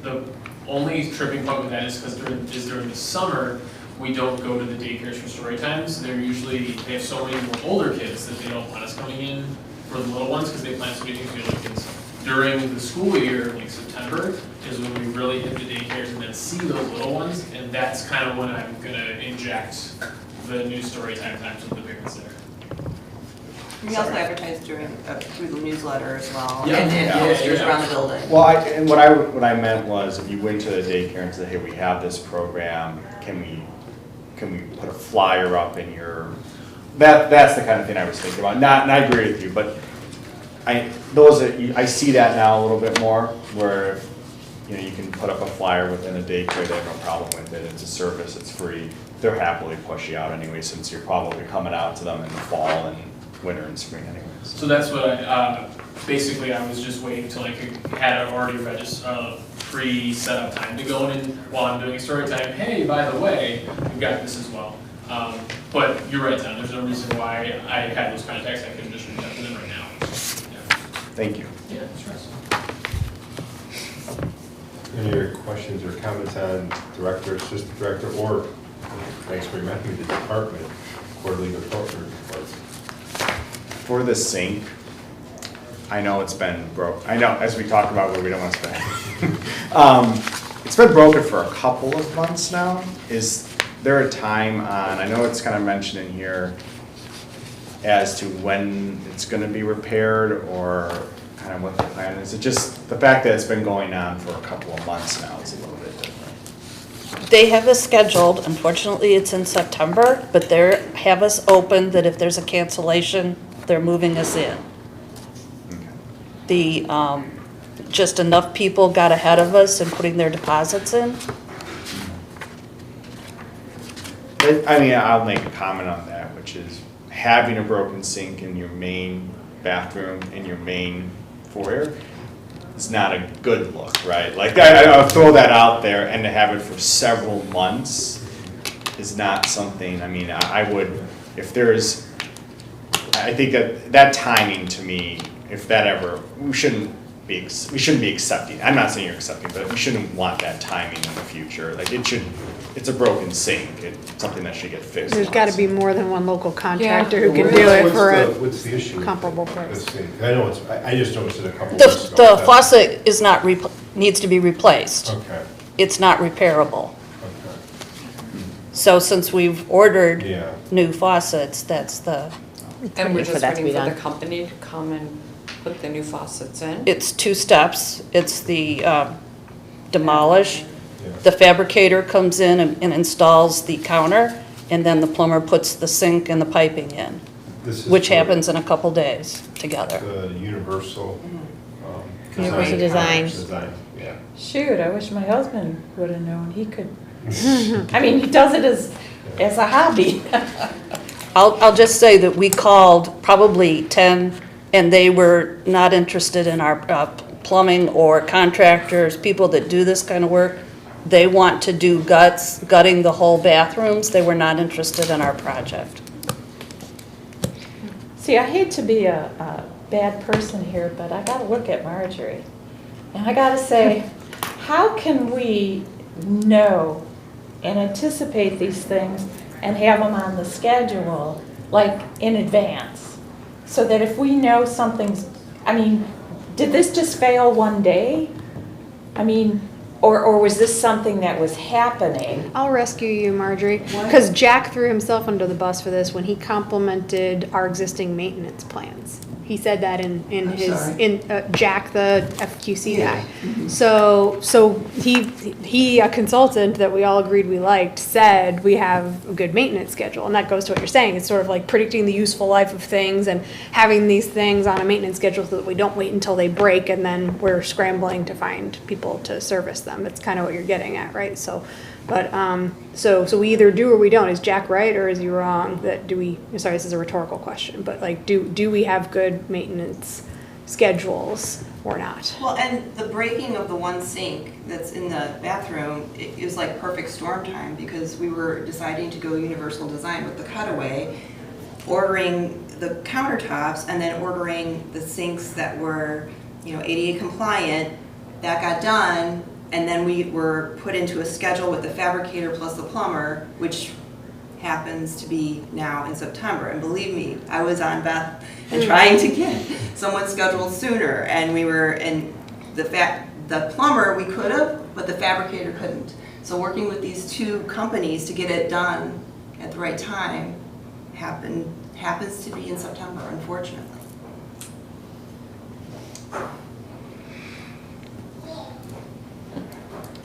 L: the only tripping point with that is because during the summer, we don't go to the daycares for story times. They have so many more older kids that they don't want us coming in for the little ones because they plan so many things for the other kids. During the school year, like September, is when we really hit the daycares and then see those little ones, and that's kind of when I'm gonna inject the new story time times with the parents there.
E: We also advertise through the newsletter as well,
L: Yeah.
E: and posters around the building.
F: Well, what I meant was if you went to the daycare and said, hey, we have this program, can we put a flyer up in your, that's the kind of thing I was thinking about. And I agree with you, but I see that now a little bit more where you can put up a flyer within a daycare, they have no problem with it, it's a service, it's free. They'll happily push you out anyway, since you're probably coming out to them in the fall and winter and spring anyways.
L: So that's what basically I was just waiting till I had already pre-set up time to go in, and while I'm doing story time, hey, by the way, we've got this as well. But you're right, Tom, there's no reason why I had those contacts, I couldn't just reach out to them right now.
F: Thank you.
L: Yeah, sure.
A: Any other questions or comments on director, assistant director, or, thanks for reminding me, the department quarterly report?
F: For the sink, I know it's been broke. I know, as we talk about where we don't want to spend. It's been broken for a couple of months now. Is there a time on, I know it's kind of mentioned in here, as to when it's going to be repaired, or kind of what the plan is? It just, the fact that it's been going on for a couple of months now is a little bit different.
J: They have us scheduled, unfortunately, it's in September, but they have us open that if there's a cancellation, they're moving us in.
F: Okay.
J: Just enough people got ahead of us in putting their deposits in.
F: I mean, I'll make a comment on that, which is having a broken sink in your main bathroom, in your main foyer, is not a good look, right? Like, I'll throw that out there, and to have it for several months is not something, I mean, I would, if there's, I think that timing to me, if that ever, we shouldn't be accepting, I'm not saying you're accepting, but we shouldn't want that timing in the future. Like, it's a broken sink, it's something that should get fixed.
G: There's gotta be more than one local contractor who can
A: What's
G: do it
A: the-
G: for a
A: What's the issue?
G: comparable
A: with
G: price.
A: the sink? I know I just noticed it a couple weeks ago.
J: The faucet is not, needs to be replaced.
A: Okay,
J: It's not repairable.
A: okay,
J: So since we've ordered
A: yeah.
J: new faucets, that's the,
D: And we're
I: For
D: just
I: that to
D: waiting
I: be
D: for the
I: done.
D: company to come and put the new faucets in?
J: it's 2 steps. It's the demolish.
A: Yeah.
J: The fabricator comes in and installs the counter, and then the plumber puts the sink and the piping in,
A: This is
J: which
A: for
J: happens in a couple days together.
A: The universal.
I: Universal design.
A: Design, yeah.
C: Shoot, I wish my husband would have known, he could, I mean, he does it as a hobby.
J: I'll just say that we called probably 10, and they were not interested in our plumbing or contractors, people that do this kind of work. They want to do gutting the whole bathrooms. They were not interested in our project.
C: See, I hate to be a bad person here, but I gotta look at Marjorie. And I gotta say, how can we know and anticipate these things and have them on the schedule, like, in advance? So that if we know something's, I mean, did this just fail one day? I mean, or was this something that was happening?
G: I'll rescue you, Marjorie, because Jack threw himself under the bus for this when he complimented our existing maintenance plans. He said that in Jack, the FQC guy. So he, a consultant that we all agreed we liked, said we have a good maintenance schedule, and that goes to what you're saying. It's sort of like predicting the useful life of things and having these things on a maintenance schedule so that we don't wait until they break and then we're scrambling to find people to service them. It's kind of what you're getting at, right? So, but so we either do or we don't. Is Jack right or is he wrong? Sorry, this is a rhetorical question, but like, do we have good maintenance schedules or not?
E: Well, and the breaking of the one sink that's in the bathroom, it was like perfect storm time because we were deciding to go universal design with the cutaway, ordering the countertops and then ordering the sinks that were, ADA compliant. That got done, and then we were put into a schedule with the fabricator plus the plumber, which happens to be now in September. And believe me, I was on Beth and trying to get someone scheduled sooner. And we were, and the plumber we could have, but the fabricator couldn't. So working with these 2 companies to get it done at the right time happens to be in September, unfortunately.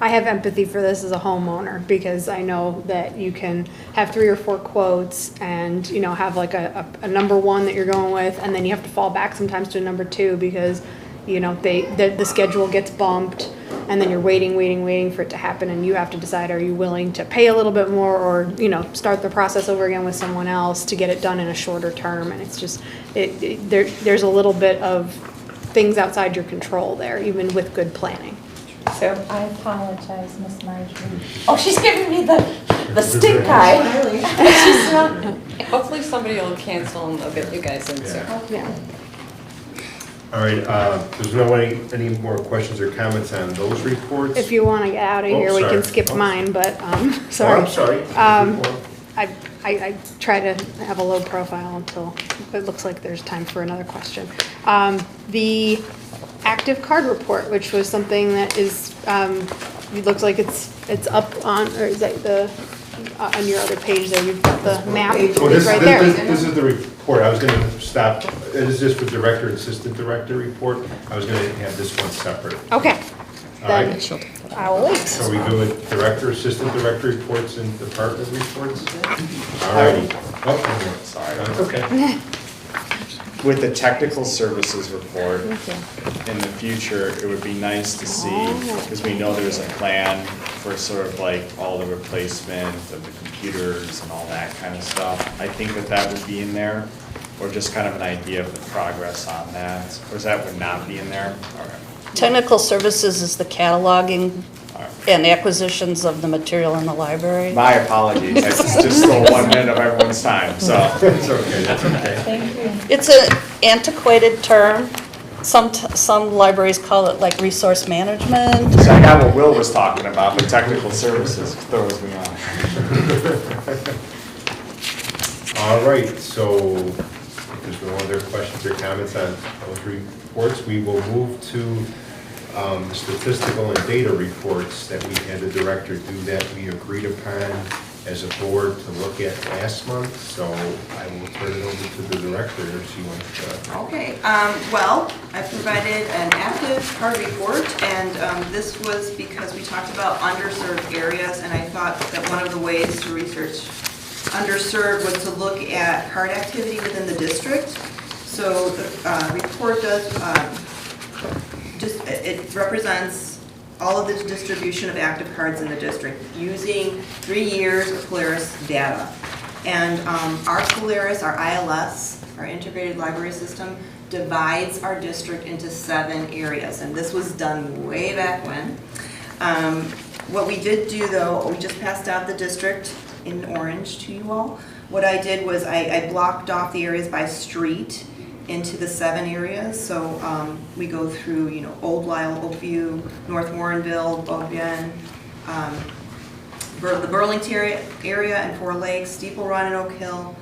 G: I have empathy for this as a homeowner because I know that you can have 3 or 4 quotes and, have like a number 1 that you're going with, and then you have to fall back sometimes to a number 2 because, the schedule gets bumped, and then you're waiting for it to happen, and you have to decide, are you willing to pay a little bit more or, start the process over again with someone else to get it done in a shorter term. And it's just, there's a little bit of things outside your control there, even with good planning.
C: So I apologize, Miss Marjorie. Oh, she's giving me the stink eye. She's not.
D: Hopefully somebody will cancel and they'll get you guys in soon.
G: Yeah.
A: All right, there's any more questions or comments on those reports?
G: If you want to get out of
A: Oh,
G: here, we
A: sorry.
G: can skip
A: Oh.
G: mine, but,
A: Oh,
G: sorry.
A: I'm sorry.
G: I try to have a low profile until it looks like there's time for another question. The active card report, which was something that is, it looks like it's up on, or is that on your other page there, you've got the map,
A: Oh,
G: it's
A: this,
G: right
A: this,
G: there.
A: this is the report. I was gonna stop. It is just the director and assistant director report. I was gonna have this one separate.
G: Okay,
A: All
G: then
A: right.
G: I will wait.
A: So we do it director, assistant director reports and department reports? All righty. Oh,
F: Sorry.
A: that's okay.
F: With the technical services report, in the future, it would be nice to see, because we know there's a plan for sort of like all the replacement of the computers and all that kind of stuff. I think that would be in there, or just kind of an idea of the progress on that, or that would not be in there? All right.
J: Technical services is the cataloging
F: All right.
J: and acquisitions of the material in the library.
F: My apologies, I just stole 1 minute of everyone's time, so.
A: It's okay, that's okay.
C: Thank you.
J: It's an antiquated term. Some libraries call it like resource management.
F: So I got what Will was talking about, but technical services throws me off.
A: All right, so if there's no other questions or comments on those reports, we will move to the statistical and data reports that we had the director do that we agreed upon as a board to look at last month. So I will turn it over to the director if she wants to.
E: Okay, well, I provided an active card report, and this was because we talked about underserved areas, and I thought that one of the ways to research underserved was to look at card activity within the district. So the report does, it represents all of the distribution of active cards in the district using 3 years of Polaris data. And our Polaris, our ILS, our integrated library system, divides our district into 7 areas. And this was done way back when. What we did do though, we just passed out the district in orange to you all. What I did was I blocked off the areas by street into the 7 areas. So we go through, you know, Old Lisle, Oakview, North Warrenville, Beaubien, the Burlington area and 4 Lakes, Steeple Run and Oak Hill,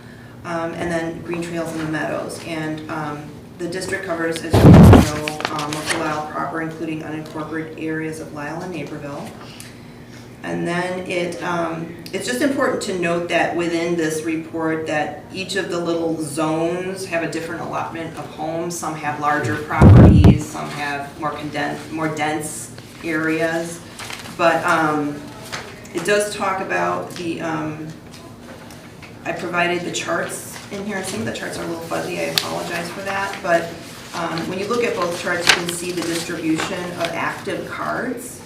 E: and then Green Trails in the Meadows. And the district covers, as you know, most of Lisle proper, including unincorporated areas of Lisle and Naperville. And then it's just important to note that within this report that each of the little zones have a different allotment of homes. Some have larger properties, some have more condensed, more dense areas. But it does talk about the, I provided the charts in here. Some of the charts are a little fuzzy, I apologize for that. But when you look at both charts, you can see the distribution of active cards.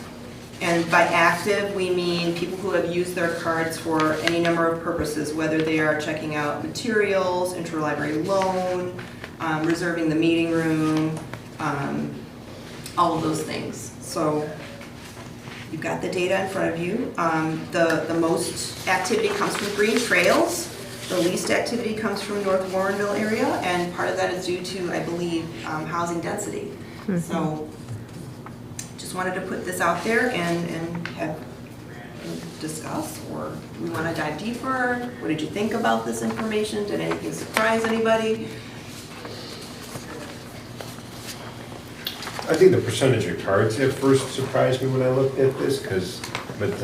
E: And by active, we mean people who have used their cards for any number of purposes, whether they are checking out materials, interlibrary loan, reserving the meeting room, all of those things. So you've got the data in front of you. The most activity comes from Green Trails. The least activity comes from North Warrenville area, and part of that is due to, I believe, housing density. Mm-hmm. So just wanted to put this out there and have discuss, or we want to dive deeper. What did you think about this information? Did anything surprise anybody?
A: I think the percentage of cards at first surprised me when I looked at this, but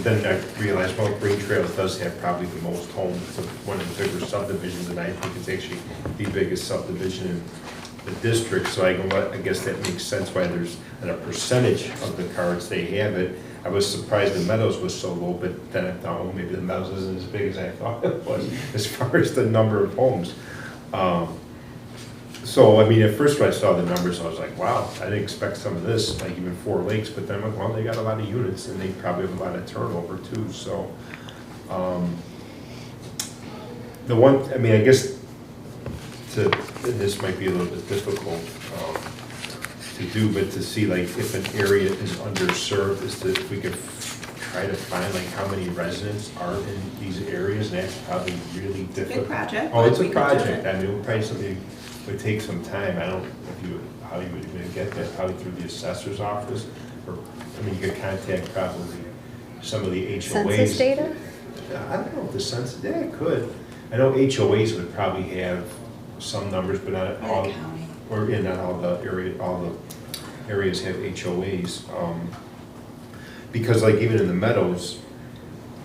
A: then I realized, well, Green Trails does have probably the most homes. It's one of the bigger subdivisions, and I think it's actually the biggest subdivision in the district. So I guess that makes sense why there's a percentage of the cards they have it. I was surprised the Meadows was so low, but then I thought, well, maybe the Meadows isn't as big as I thought it was as far as the number of homes. So, I mean, at first when I saw the numbers, I was like, wow, I didn't expect some of this, like even 4 Lakes, but then, well, they got a lot of units and they probably have a lot of turnover too, so. The one, I mean, I guess this might be a little bit difficult to do, but to see like if an area is underserved, is that if we could try to find like how many residents are in these areas, and that's probably really difficult.
E: Big project.
A: Oh, it's a
E: We could do
A: project,
E: it.
A: I mean, it would probably something would take some time. I don't know how you would even get that, probably through the assessor's office, or, I mean, you could contact probably some of the HOAs.
G: Census data?
A: I don't know if the census, yeah, it could. I know HOAs would probably have some numbers, but not all, or, yeah, not all the areas have HOAs. Because like even in the Meadows,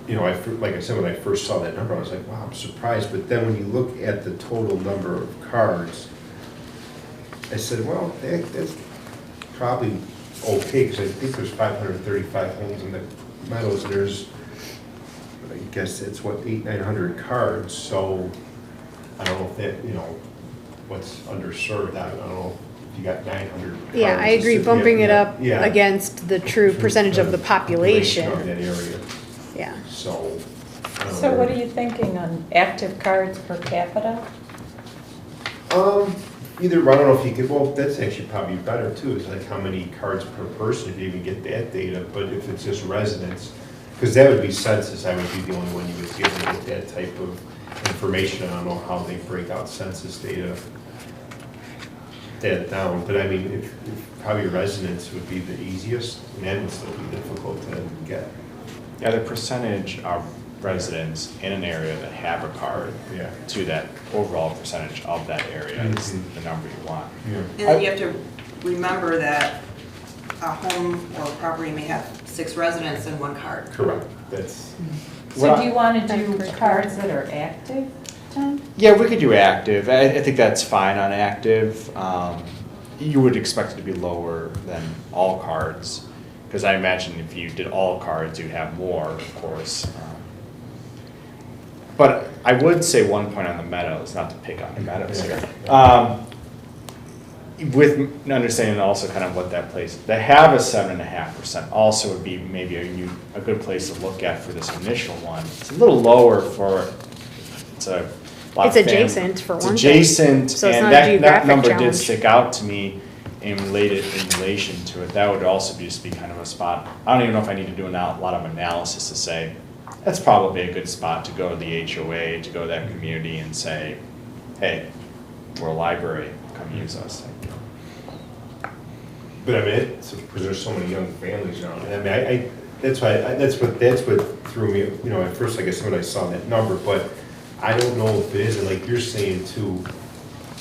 A: you know, like I said, when I first saw that number, I was like, wow, I'm surprised. But then when you look at the total number of cards, I said, well, that's probably okay, because I think there's 535 homes in the Meadows, and there's, I guess it's what, 900 cards, so I don't know if that, you know, what's underserved, I don't know if you got 900 cards.
G: Yeah, I agree, bumping it up against the true percentage of the population.
A: Of that area,
G: Yeah.
A: so. I don't
C: So
A: know.
C: what are you thinking on active cards per capita?
A: Either, I don't know if you could, well, that's actually probably better too, is like how many cards per person, if you even get that data, but if it's just residents, because that would be census, I would be the only one you would get to get that type of information. I don't know how they break out census data that down, but I mean, if probably residents would be the easiest, and that would still be difficult to get.
F: Yeah, the percentage of residents in an area that have a card
A: Yeah.
F: to that overall percentage of that area is
A: Mhm.
F: the number you want.
A: Yeah.
E: And then you have to remember that a home or property may have 6 residents and 1 card.
A: Correct, that's,
C: So do you want to do cards that are active, Tom?
F: Yeah, we could do active. I think that's fine on active. You would expect it to be lower than all cards, because I imagine if you did all cards, you'd have more, of course. But I would say one point on the Meadows, not to pick on the Meadows here. With understanding also kind of what that place, they have a 7.5% also would be maybe a good place to look at for this initial one. It's a little lower for, it's a lot
G: It's
F: of fam-
G: adjacent for
F: It's
G: one thing.
F: adjacent,
G: So it's
F: and
G: not a
F: that
G: geographic
F: number did
G: challenge.
F: stick out to me in relation to it. That would also just be kind of a spot. I don't even know if I need to do a lot of analysis to say, that's probably a good spot to go to the HOA, to go to that community and say, hey, we're a library, come use us.
A: but I mean, it's, because there's so many young families around, I mean, that's what threw me, you know, at first, I guess, when I saw that number, but I don't know if it is, and like you're saying too,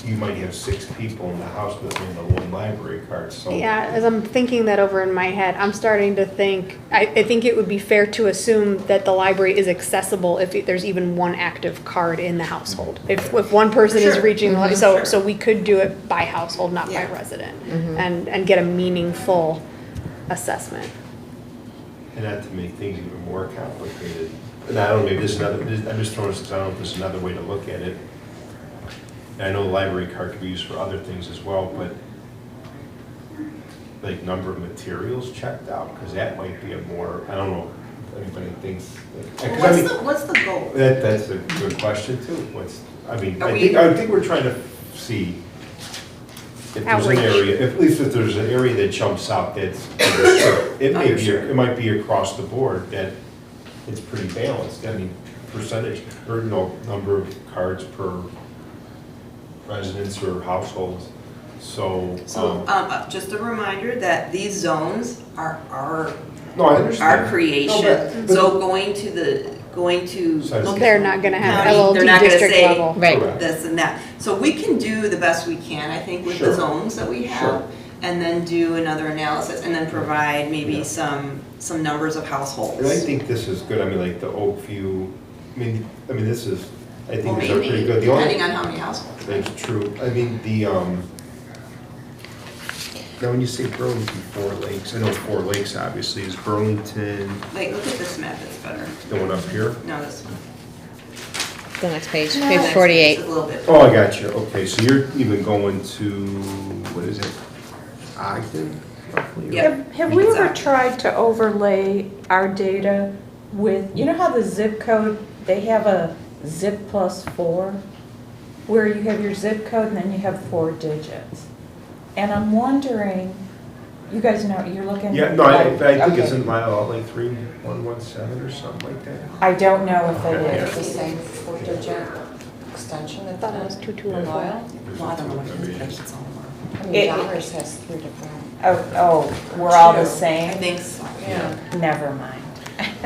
A: you might have 6 people in the house with only the 1 library card, so.
G: Yeah, as I'm thinking that over in my head, I'm starting to think, I think it would be fair to assume that the library is accessible if there's even 1 active card in the household. If one person is
E: Sure.
G: reaching,
E: Mhm.
G: so
E: Sure.
G: so we could do it by household, not by
E: Yeah.
G: resident, and get a meaningful assessment.
A: And not to make things even more complicated, and I don't know, maybe there's another, I'm just throwing this, I don't know if there's another way to look at it. And I know the library card can be used for other things as well, but like number of materials checked out, because that might be a more, I don't know, if anybody thinks. 'Cause I mean,
E: What's the goal?
A: that's a good question too, I
E: Are we-
A: I think we're trying to see if there's an
G: Outreach.
A: area, at least if there's an area that jumps out that's, it might be across the board that it's pretty balanced, I mean, percentage, or no, number of cards per residents or households, so.
E: So, just a reminder that these zones are
A: No, I understand.
E: our creation.
A: No, but-
E: So going to
A: So
E: look
G: They're
E: at
G: not gonna have
E: County, they're
G: LLD
E: not gonna
G: district
E: say-
G: level.
I: Right.
A: Correct.
E: this and that. So we can do the best we can, I think, with
A: Sure.
E: the zones that we have.
A: Sure.
E: And then do another analysis and then provide maybe
A: Yeah.
E: some numbers of households.
A: And I think this is good, I mean, like the Oakview, I mean, this is, I
E: Well,
A: think these are pretty
E: maybe,
A: good. The only-
E: depending on how many households.
A: That's true. I mean, now when you say Burlington, 4 Lakes, I know 4 Lakes obviously is Burlington,
E: Like, look at this map, it's better.
A: the one up here.
E: No, this one.
I: The next page,
E: No,
I: page
E: it's
I: 48.
E: a little bit.
A: Oh, I got you. Okay, so you're even going to, what is it? Ogden, roughly?
E: Yep.
C: Have we ever
E: Exactly.
C: tried to overlay our data with, you know how the zip code, they have a zip +4? Where you have your zip code and then you have 4 digits. And I'm wondering, you guys know, you're looking.
A: Yeah, no, I think
C: Okay.
A: it's in like 3117 or something like that.
C: I don't know if it
A: Okay.
C: is the same 4 digit.
D: extension at
G: Thought it was 2204.
D: Lisle?
E: Well, I don't know what it is, but it's all over.
D: I mean,
C: It-
D: Dollars has 3 different.
C: Oh, we're all the
E: I
C: same?
E: think so.
D: Yeah.
C: Never mind.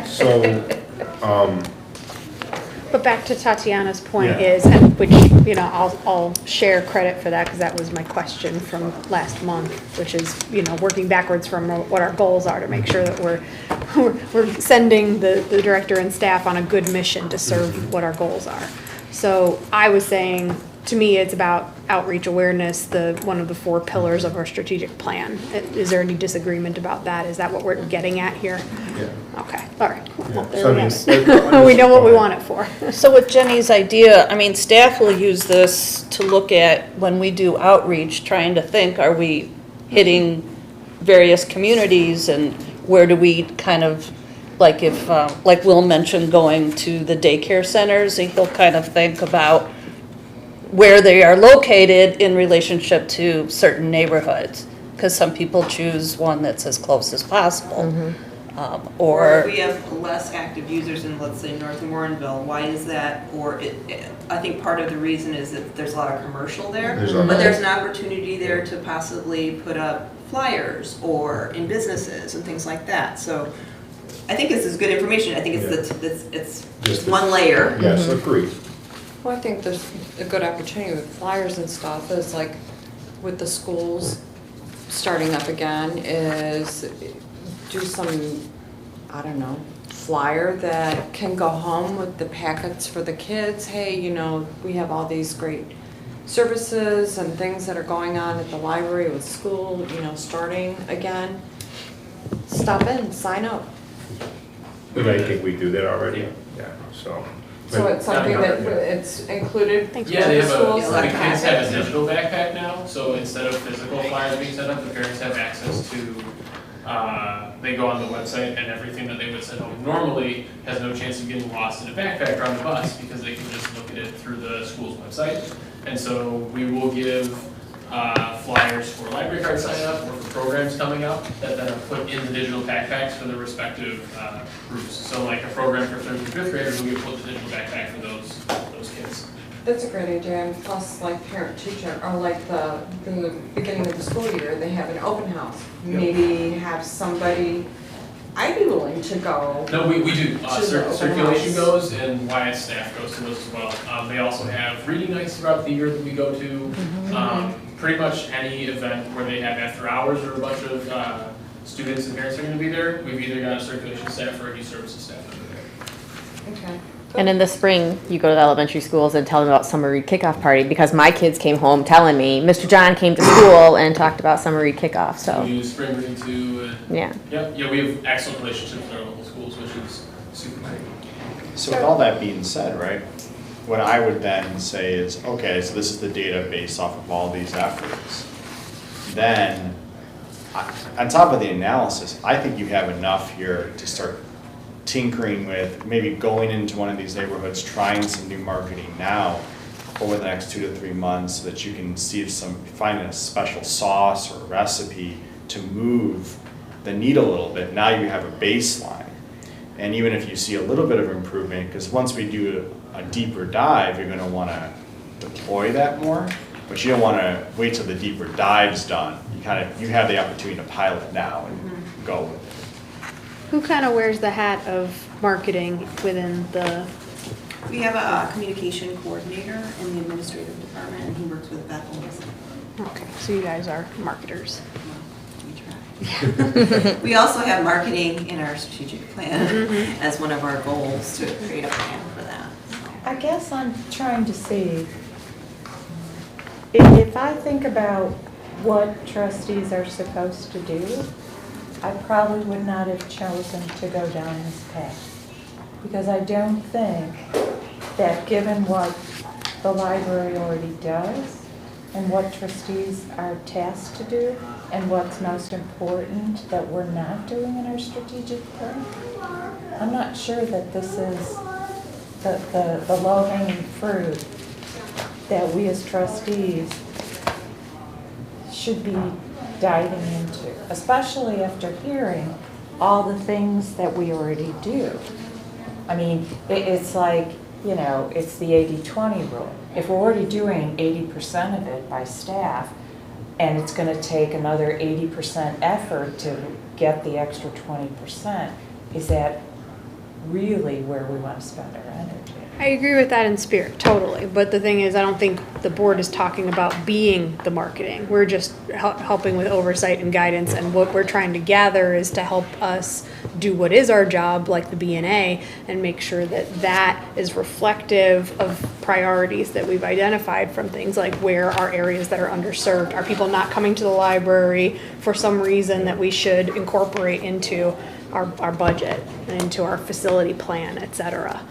A: So,
G: But back to Tatiana's point
A: Yeah.
G: is, and which, you know, I'll share credit for that because that was my question from last month, which is, you know, working backwards from what our goals are to make sure that we're sending the director and staff on a good mission to serve what our goals are. So I was saying, to me, it's about outreach awareness, one of the 4 pillars of our strategic plan. Is there any disagreement about that? Is that what we're getting at here?
A: yeah.
G: Okay, all right. Well,
A: So, I
G: there we
A: mean,
G: have it. We know what we want it for.
J: So with Jenny's idea, I mean, staff will use this to look at when we do outreach, trying to think, are we hitting various communities and where do we kind of, like if, like Will mentioned, going to the daycare centers, and he'll kind of think about where they are located in relationship to certain neighborhoods. Because some people choose one that's as close as possible.
E: Or if
J: Or,
E: we have less active users in, let's say, North Warrenville, why is that? Or I think part of the reason is that there's a lot of commercial there,
A: There's a-
E: but there's an opportunity there to possibly put up flyers or in businesses and things like that. So I think this is good information. I think it's
A: Just
E: one layer.
A: Yes, agreed.
D: Well, I think there's a good opportunity with flyers and stuff, is like with the schools starting up again, is do some, I don't know, flyer that can go home with the packets for the kids. Hey, you know, we have all these great services and things that are going on at the library with school, you know, starting again. Stop in, sign up.
A: But I think we do that already, yeah, so.
D: So it's something that
A: Yeah.
D: it's included
G: Thanks,
D: with
L: Yeah, they
D: the
L: have
D: schools.
L: the kids have a digital backpack now, so instead of physical flyers being sent up, the parents have access to, they go on the website and everything that they would send home normally has no chance of getting lost in a backpack or on the bus because they can just look at it through the school's website. And so we will give flyers for library card sign up or for programs coming up that then are put in the digital backpacks for the respective groups. So like a program for 3rd and 5th graders, we'll put the digital backpack for those kids.
D: That's a great idea, and plus like parent teacher, or like the beginning of the school year, they have an open house. Maybe have somebody, I'd be willing to go.
L: No, we do.
D: To the open
L: Circulation
D: house.
L: goes and Wyatt staff goes to those as well. They also have reading nights throughout the year that we go to. Pretty much any event where they have after hours or a bunch of students and parents are going to be there, we've either got a circulation staff or a youth services staff over there.
D: Okay.
I: And in the spring, you go to the elementary schools and tell them about summer read kickoff party, because my kids came home telling me, Mr. John came to school and talked about summer read kickoff, so,
L: We do spring reading too.
I: yeah.
L: Yeah, we have excellent relationships with our local schools, which is super great.
F: So with all that being said, right, what I would then say is, okay, so this is the data based off of all these efforts. Then, on top of the analysis, I think you have enough here to start tinkering with, maybe going into one of these neighborhoods, trying some new marketing now over the next 2 to 3 months, so that you can see if find a special sauce or recipe to move the needle a little bit. Now you have a baseline. And even if you see a little bit of improvement, because once we do a deeper dive, you're gonna wanna deploy that more, but you don't wanna wait till the deeper dive's done. You have the opportunity to pilot now and go with it.
G: Who kind of wears the hat of marketing within the,
E: We have a communication coordinator in the administrative department, and he works with Beth and Lisle.
G: okay, so you guys are marketers.
E: We try. We also have marketing in our strategic plan as one of our goals, to create a plan for that.
C: I guess I'm trying to see, if I think about what trustees are supposed to do, I probably would not have chosen to go down this path. Because I don't think that, given what the library already does and what trustees are tasked to do and what's most important that we're not doing in our strategic plan, I'm not sure that this is the low-hanging fruit that we as trustees should be diving into, especially after hearing all the things that we already do. I mean, it's like, you know, it's the 80-20 rule. If we're already doing 80% of it by staff, and it's gonna take another 80% effort to get the extra 20%, is that really where we wanna spend our energy?
G: I agree with that in spirit, totally. But the thing is, I don't think the board is talking about being the marketing. We're just helping with oversight and guidance, and what we're trying to gather is to help us do what is our job, like the B&A, and make sure that that is reflective of priorities that we've identified from things like where are areas that are underserved? Are people not coming to the library for some reason that we should incorporate into our budget and into our facility plan, et cetera?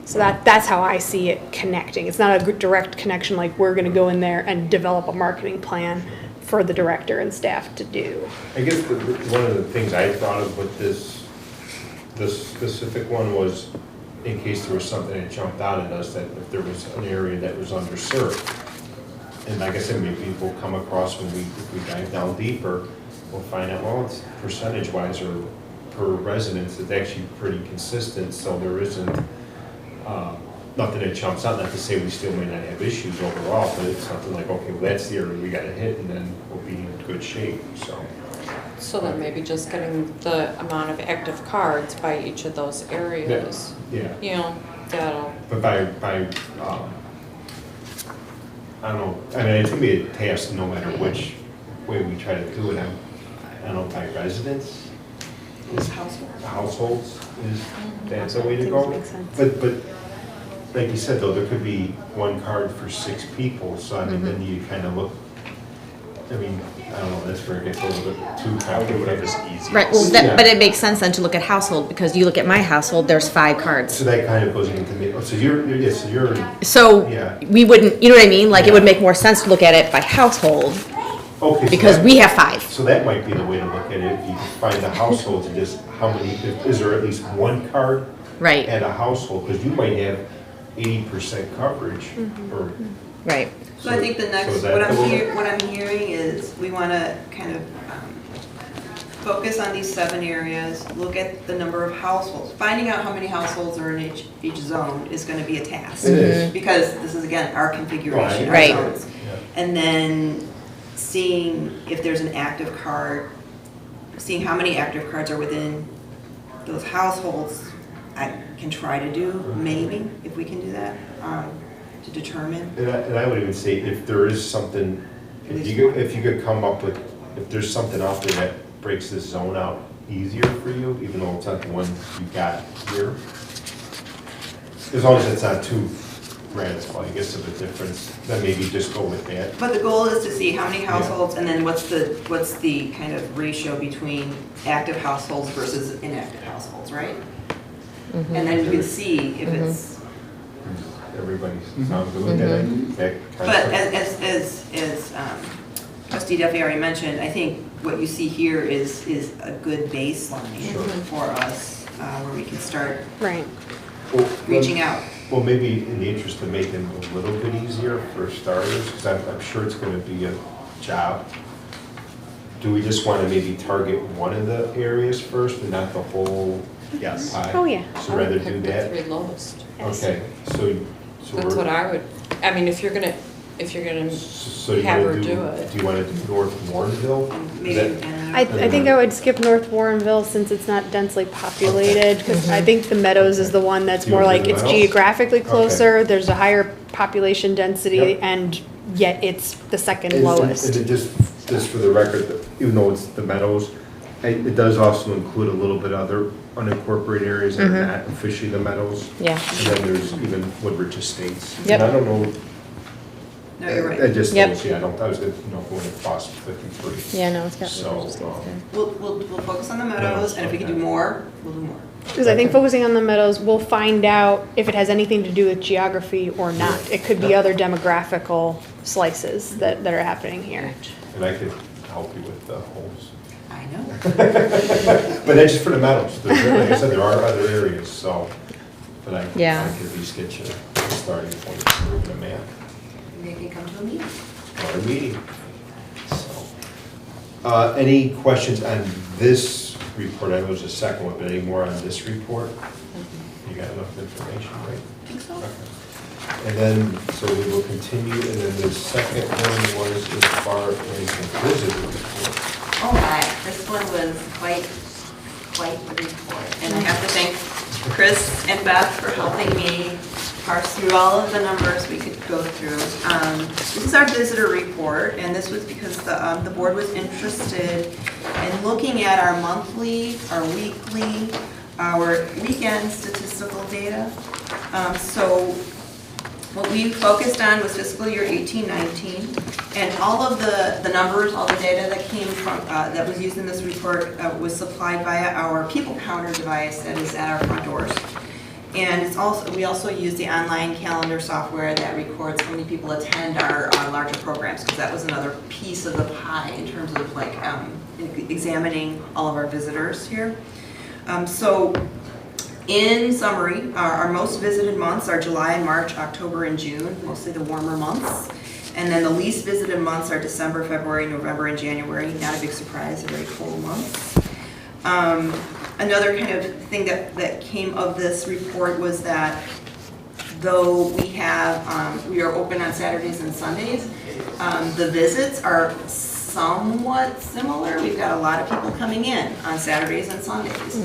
G: So that's how I see it connecting. It's not a direct connection like we're gonna go in there and develop a marketing plan for the director and staff to do.
A: I guess one of the things I thought of with this specific one was, in case there was something that jumped out at us, that if there was an area that was underserved. And like I said, maybe we'll come across if we dive down deeper, we'll find out, well, it's percentage-wise or per residence, it's actually pretty consistent, so there isn't nothing that jumps out, not to say we still may not have issues overall, but it's something like, okay, well, that's the area we gotta hit, and then we'll be in good shape, so.
D: So then maybe just getting the amount of active cards by each of those areas.
A: Yeah,
D: You know, that'll,
A: but by I don't know, I mean, it's gonna be a task no matter which way we try to do it. I don't know, by residents? Households, that's the way to go?
G: Makes sense.
A: But like you said, though, there could be one card for 6 people, so I mean, then you kind of look, I mean, I don't know, that's where it gets a little bit too
F: I would do
A: complicated.
F: whatever's easy.
I: Right, well,
A: Yeah.
I: but it makes sense then to look at household, because you look at my household, there's 5 cards.
A: So that kind of goes into me, so you're,
I: So
A: Yeah.
I: we wouldn't, you know what I mean? Like, it would make more sense to look at it by household,
A: okay. So
I: because
A: that-
I: we have 5.
A: So that might be the way to look at it, if you can find the households and just how many, is there at least one card
I: Right,
A: at a household? Because you might have 80% coverage, or.
I: right.
E: So I think the
A: So
E: next,
A: is that
E: what I'm hearing is, we want to kind of focus on these 7 areas, look at the number of households. Finding out how many households are in each zone is going to be a task.
A: It is.
E: Because this is, again, our configuration, our
I: Right.
E: zones. And then seeing if there's an active card, seeing how many active cards are within those households, I can try to do, maybe, if we can do that, to determine.
A: And I would even say, if there is something, if you could come up with, if there's something out there that breaks this zone out easier for you, even though it's not the one you got here, as long as it's not too radical, I guess, of a difference, then maybe just go with that.
E: But the goal is to see how many households, and then what's the kind of ratio between active households versus inactive households, right? And then you can see if it's,
A: Everybody sounds good with that.
E: but as Trustee Duffy already mentioned, I think what you see here is a good baseline for us, where we can start
G: Right.
E: reaching out.
A: Well, maybe in the interest of making it a little bit easier for starters, because I'm sure it's gonna be a job. Do we just wanna maybe target one of the areas first and not the whole
F: Yes.
A: pie?
G: Oh, yeah.
A: So rather do
D: pick the
A: that?
D: 3 lowest.
A: Okay, so
D: That's what I would, I mean, if you're gonna
A: So you
D: have
A: wanna
D: her do it.
A: Do you wanna do North Warrenville?
E: Maybe,
A: Is that-
G: I think I would skip North Warrenville since it's not densely populated, because I think the Meadows is the one that's
A: You
G: more
A: wanna
G: like,
A: do
G: it's
A: Meadows?
G: geographically
A: Okay.
G: closer, there's a higher population density,
A: Yep.
G: and yet it's the second
A: And
G: lowest.
A: it just for the record, even though it's the Meadows, it does also include a little bit other unincorporated areas that are not officially the Meadows.
I: Yeah.
A: And then there's even Woodbridge Estates.
I: Yep.
A: And I don't know.
E: No, you're right.
A: I just
I: Yep.
A: don't see, I was going across 53.
I: Yeah, no, it's got.
A: So,
E: We'll focus on the meadows, and if we can do more, we'll do more.
G: Because I think focusing on the Meadows, we'll find out if it has anything to do with geography or not. It could be other demographical slices that are happening here.
A: And I could help you with the holes.
E: I know.
A: But that's just for the Meadows. Like I said, there are other areas, so, but I
I: Yeah.
A: could at least get you a starting point for the map.
E: Maybe come to a meeting.
A: Our meeting. So, any questions on this report? I know it was the second one, but any more on this report? You got enough information, right?
E: I think so.
A: Okay. And then, so we will continue, and then the second one was as far as the visitor report.
E: Oh my, this one was quite the report. And I have to thank Chris and Beth for helping me parse through all of the numbers we could go through. This is our visitor report, and this was because the board was interested in looking at our monthly, our weekly, our weekend statistical data. So what we focused on was fiscal year 18-19, and all of the numbers, all the data that came from, that was used in this report was supplied via our people counter device that is at our front doors. And it's also, we also use the online calendar software that records how many people attend our larger programs, because that was another piece of the pie in terms of like examining all of our visitors here. So in summary, our most visited months are July, March, October, and June, mostly the warmer months. And then the least visited months are December, February, November, and January. Not a big surprise, they're very cold months. Another kind of thing that came of this report was that though we are open on Saturdays and Sundays, the visits are somewhat similar. We've got a lot of people coming in on Saturdays and Sundays.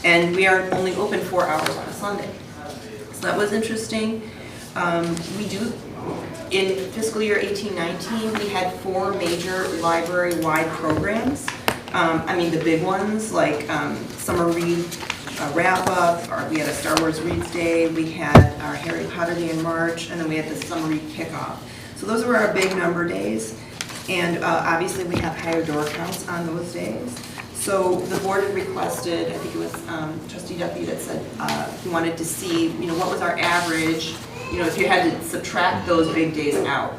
E: And we are only open 4 hours on a Sunday. So that was interesting. We do, in fiscal year 18-19, we had 4 major library-wide programs. I mean, the big ones like Summer Read Wrap-Up, or we had a Star Wars Reads Day, we had our Harry Potter Day in March, and then we had the Summer Read Kickoff. So those were our big number days. And obviously we have higher door counts on those days. So the board had requested, I think it was Trustee Duffy that said he wanted to see, what was our average, if you had to subtract those big days out.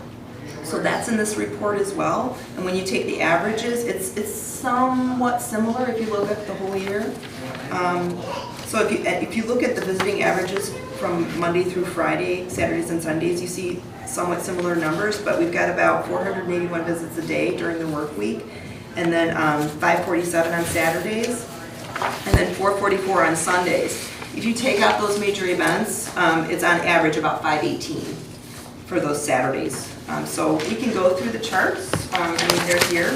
E: So that's in this report as well. And when you take the averages, it's somewhat similar if you look at the whole year. So if you look at the visiting averages from Monday through Friday, Saturdays and Sundays, you see somewhat similar numbers, but we've got about 481 visits a day during the work week, and then 547 on Saturdays, and then 444 on Sundays. If you take out those major events, it's on average about 518 for those Saturdays. So we can go through the charts. I mean, they're here.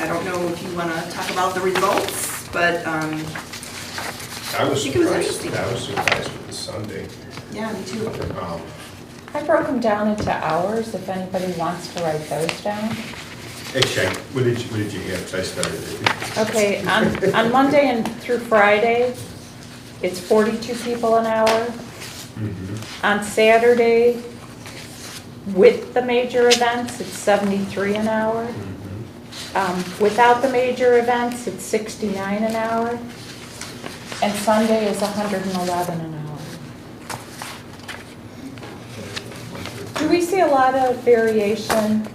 E: I don't know if you want to talk about the results, but
A: I was
E: think it was
A: surprised.
E: interesting.
A: I was surprised with the Sunday.
E: Yeah, me too.
C: I broke them down into hours, if anybody wants to write those down.
A: Actually, what did you have? 'Cause I started it.
C: Okay, on Monday and through Friday, it's 42 people an hour. On Saturday, with the major events, it's 73 an hour. Without the major events, it's 69 an hour. And Sunday is 111 an hour. Do we see a lot of variation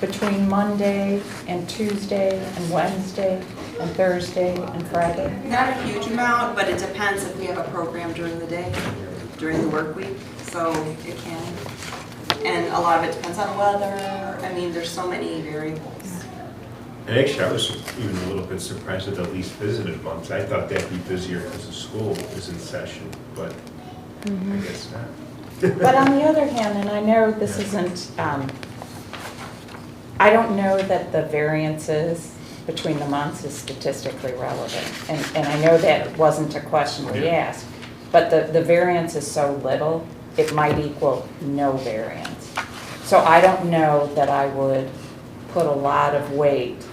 C: between Monday and Tuesday and Wednesday and Thursday and Friday?
E: Not a huge amount, but it depends if we have a program during the day, during the work week, so it can. And a lot of it depends on weather. I mean, there's so many variables.
A: And actually, I was even a little bit surprised at the least visited months. I thought that'd be busier because the school is in session, but I guess not.
C: But on the other hand, and I know this isn't, I don't know that the variances between the months is statistically relevant. And I know that wasn't a question we asked, but the variance is so little, it might equal no variance. So I don't know that I would put a lot of weight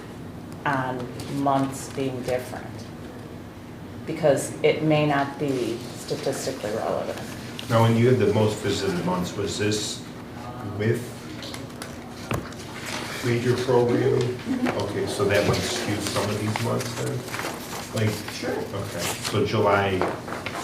C: on months being different, because it may not be statistically relevant.
A: Now, when you had the most visited months, was this with major programming? Okay, so that might skew some of these months then? Like,
E: Sure.
A: okay, so July,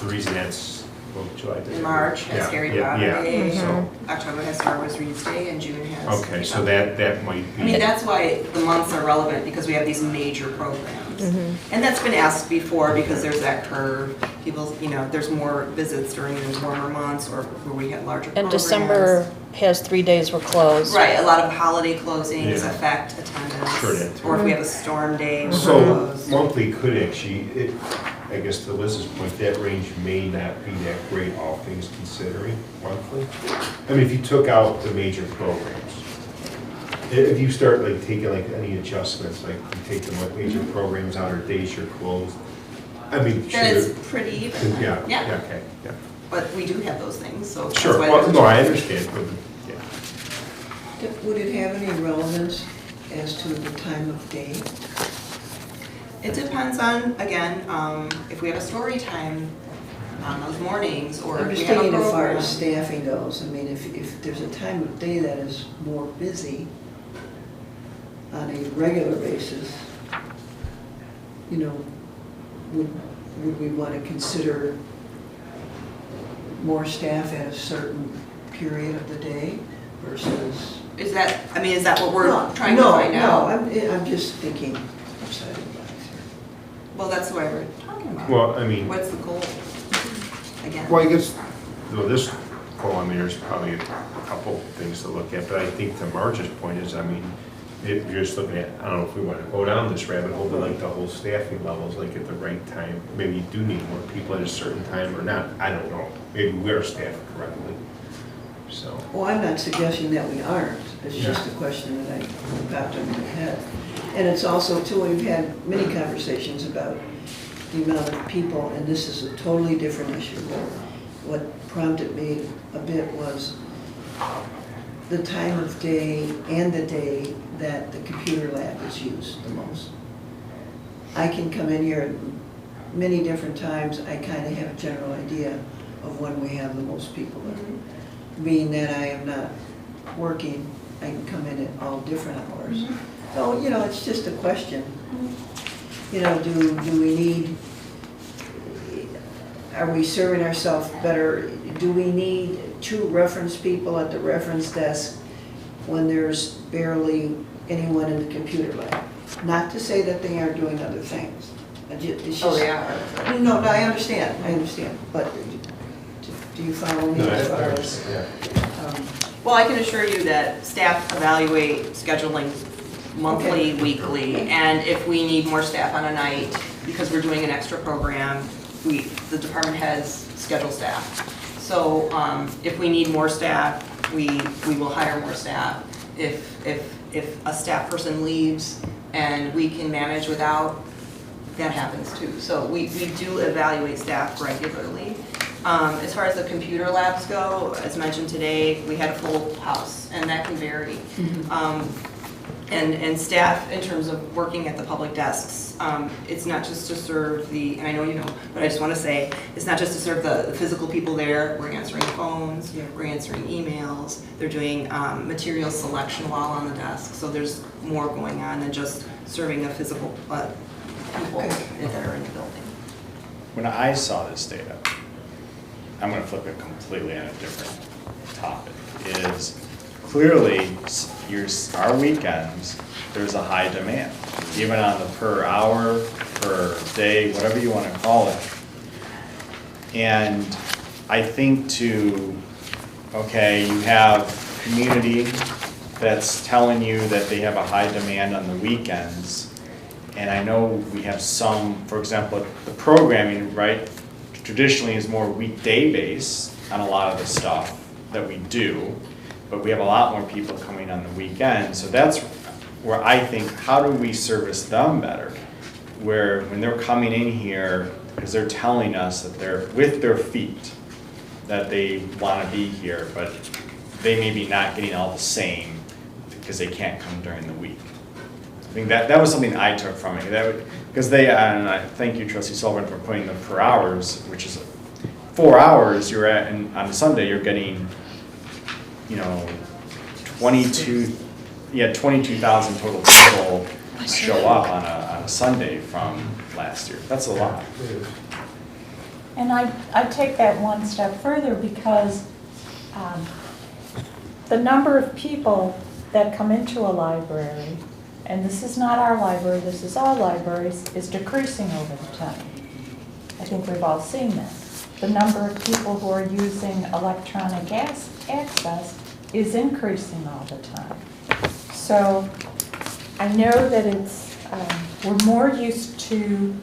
A: the reason that's, well, July.
E: In March has Harry
A: yeah,
E: Potter
A: yeah.
E: Day,
A: So,
E: October has Star Wars Reads Day, and June has.
A: okay, so that might be.
E: I mean, that's why the months are relevant, because we have these major programs. And that's been asked before, because there's that curve. People, there's more visits during the warmer months, or where we have larger
J: And
E: programs.
J: December has 3 days we're closed.
E: Right, a lot of holiday closings
A: Yeah.
E: affect attendance.
A: Sure, that too.
E: Or if we have a storm day, we're
A: So
E: closed.
A: monthly could actually, I guess to Liz's point, that range may not be that great, all things considering, monthly. I mean, if you took out the major programs, if you start like taking like any adjustments, like you take the major programs out or days you're closed, I mean, sure.
E: Then it's pretty even.
A: Yeah,
E: Yeah.
A: yeah, okay, yeah.
E: But we do have those things, so. that's
A: Sure,
E: why
A: well,
E: there's-
A: no, I understand, but, yeah.
H: Would it have any relevance as to the time of day?
E: It depends on, again, if we have a story time on those mornings, or
H: I'm
E: if
H: just
E: we have a
H: thinking as far
E: program.
H: as staffing goes. I mean, if there's a time of day that is more busy on a regular basis, you know, would we want to consider more staff at a certain period of the day versus?
E: Is that, I mean, is that what we're
H: No,
E: trying to find out?
H: No, I'm just thinking outside of the box here.
E: Well, that's the way we're talking about.
A: Well, I mean,
E: What's the goal? Again.
A: well, I guess, well, this, well, I mean, there's probably a couple things to look at, but I think to Marge's point is, I mean, if you're just looking at, I don't know if we want to go down this rabbit hole, but like the whole staffing levels, like at the right time, maybe you do need more people at a certain time or not, I don't know. Maybe we're staffed correctly, so.
H: Well, I'm not suggesting that we aren't. It's just
A: Yeah.
H: a question that I popped in my head. And it's also, too, we've had many conversations about the amount of people, and this is a totally different issue. What prompted me a bit was the time of day and the day that the computer lab is used the most. I can come in here at many different times. I kind of have a general idea of when we have the most people there. Being that I am not working, I can come in at all different hours. So, you know, it's just a question. You know, do we need, are we serving ourselves better? Do we need 2 reference people at the reference desk when there's barely anyone in the computer lab? Not to say that they aren't doing other things. It's just,
E: Oh, they are.
H: No, I understand, but do you follow me
A: No,
H: as far as?
A: yeah.
E: Well, I can assure you that staff evaluate scheduling monthly,
H: Okay.
E: weekly, and if we need more staff on a night, because we're doing an extra program, the department heads schedule staff. So if we need more staff, we will hire more staff. If a staff person leaves and we can manage without, that happens too. So we do evaluate staff regularly. As far as the computer labs go, as mentioned today, we had a full house, and that can vary. And staff, in terms of working at the public desks, it's not just to serve the, and I know you know, but I just want to say, it's not just to serve the physical people there. We're answering phones, we're answering emails, they're doing material selection while on the desk. So there's more going on than just serving the physical people that are in the building.
F: When I saw this data, I'm gonna flip it completely on a different topic, is clearly our weekends, there's a high demand, even on the per hour, per day, whatever you wanna call it. And I think okay, you have community that's telling you that they have a high demand on the weekends. And I know we have some, for example, the programming, right, traditionally is more weekday based on a lot of the stuff that we do, but we have a lot more people coming on the weekend. So that's where I think, how do we service them better? Where when they're coming in here, because they're telling us that they're with their feet, that they want to be here, but they may be not getting all the same because they can't come during the week. I think that was something I took from it. Because and I thank you, Trustee Sullivan, for putting the per hours, which is 4 hours you're at, and on Sunday you're getting, 22,000 total people show up on a Sunday from last year. That's a lot.
C: And I take that one step further because the number of people that come into a library, and this is not our library, this is all libraries, is decreasing over the time. I think we've all seen this. The number of people who are using electronic access is increasing all the time. So I know that we're more used to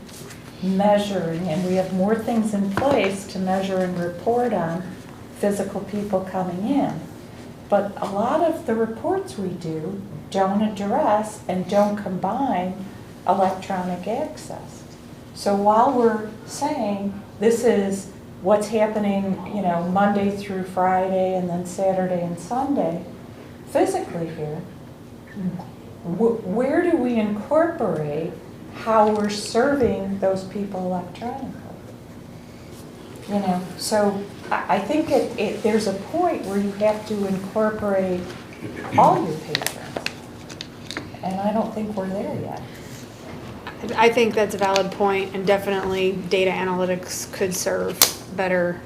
C: measuring, and we have more things in place to measure and report on physical people coming in. But a lot of the reports we do don't address and don't combine electronic access. So while we're saying this is what's happening, Monday through Friday and then Saturday and Sunday, physically here, where do we incorporate how we're serving those people electronically? So I think there's a point where you have to incorporate all your patrons. And I don't think we're there yet.
G: I think that's a valid point, and definitely data analytics could serve better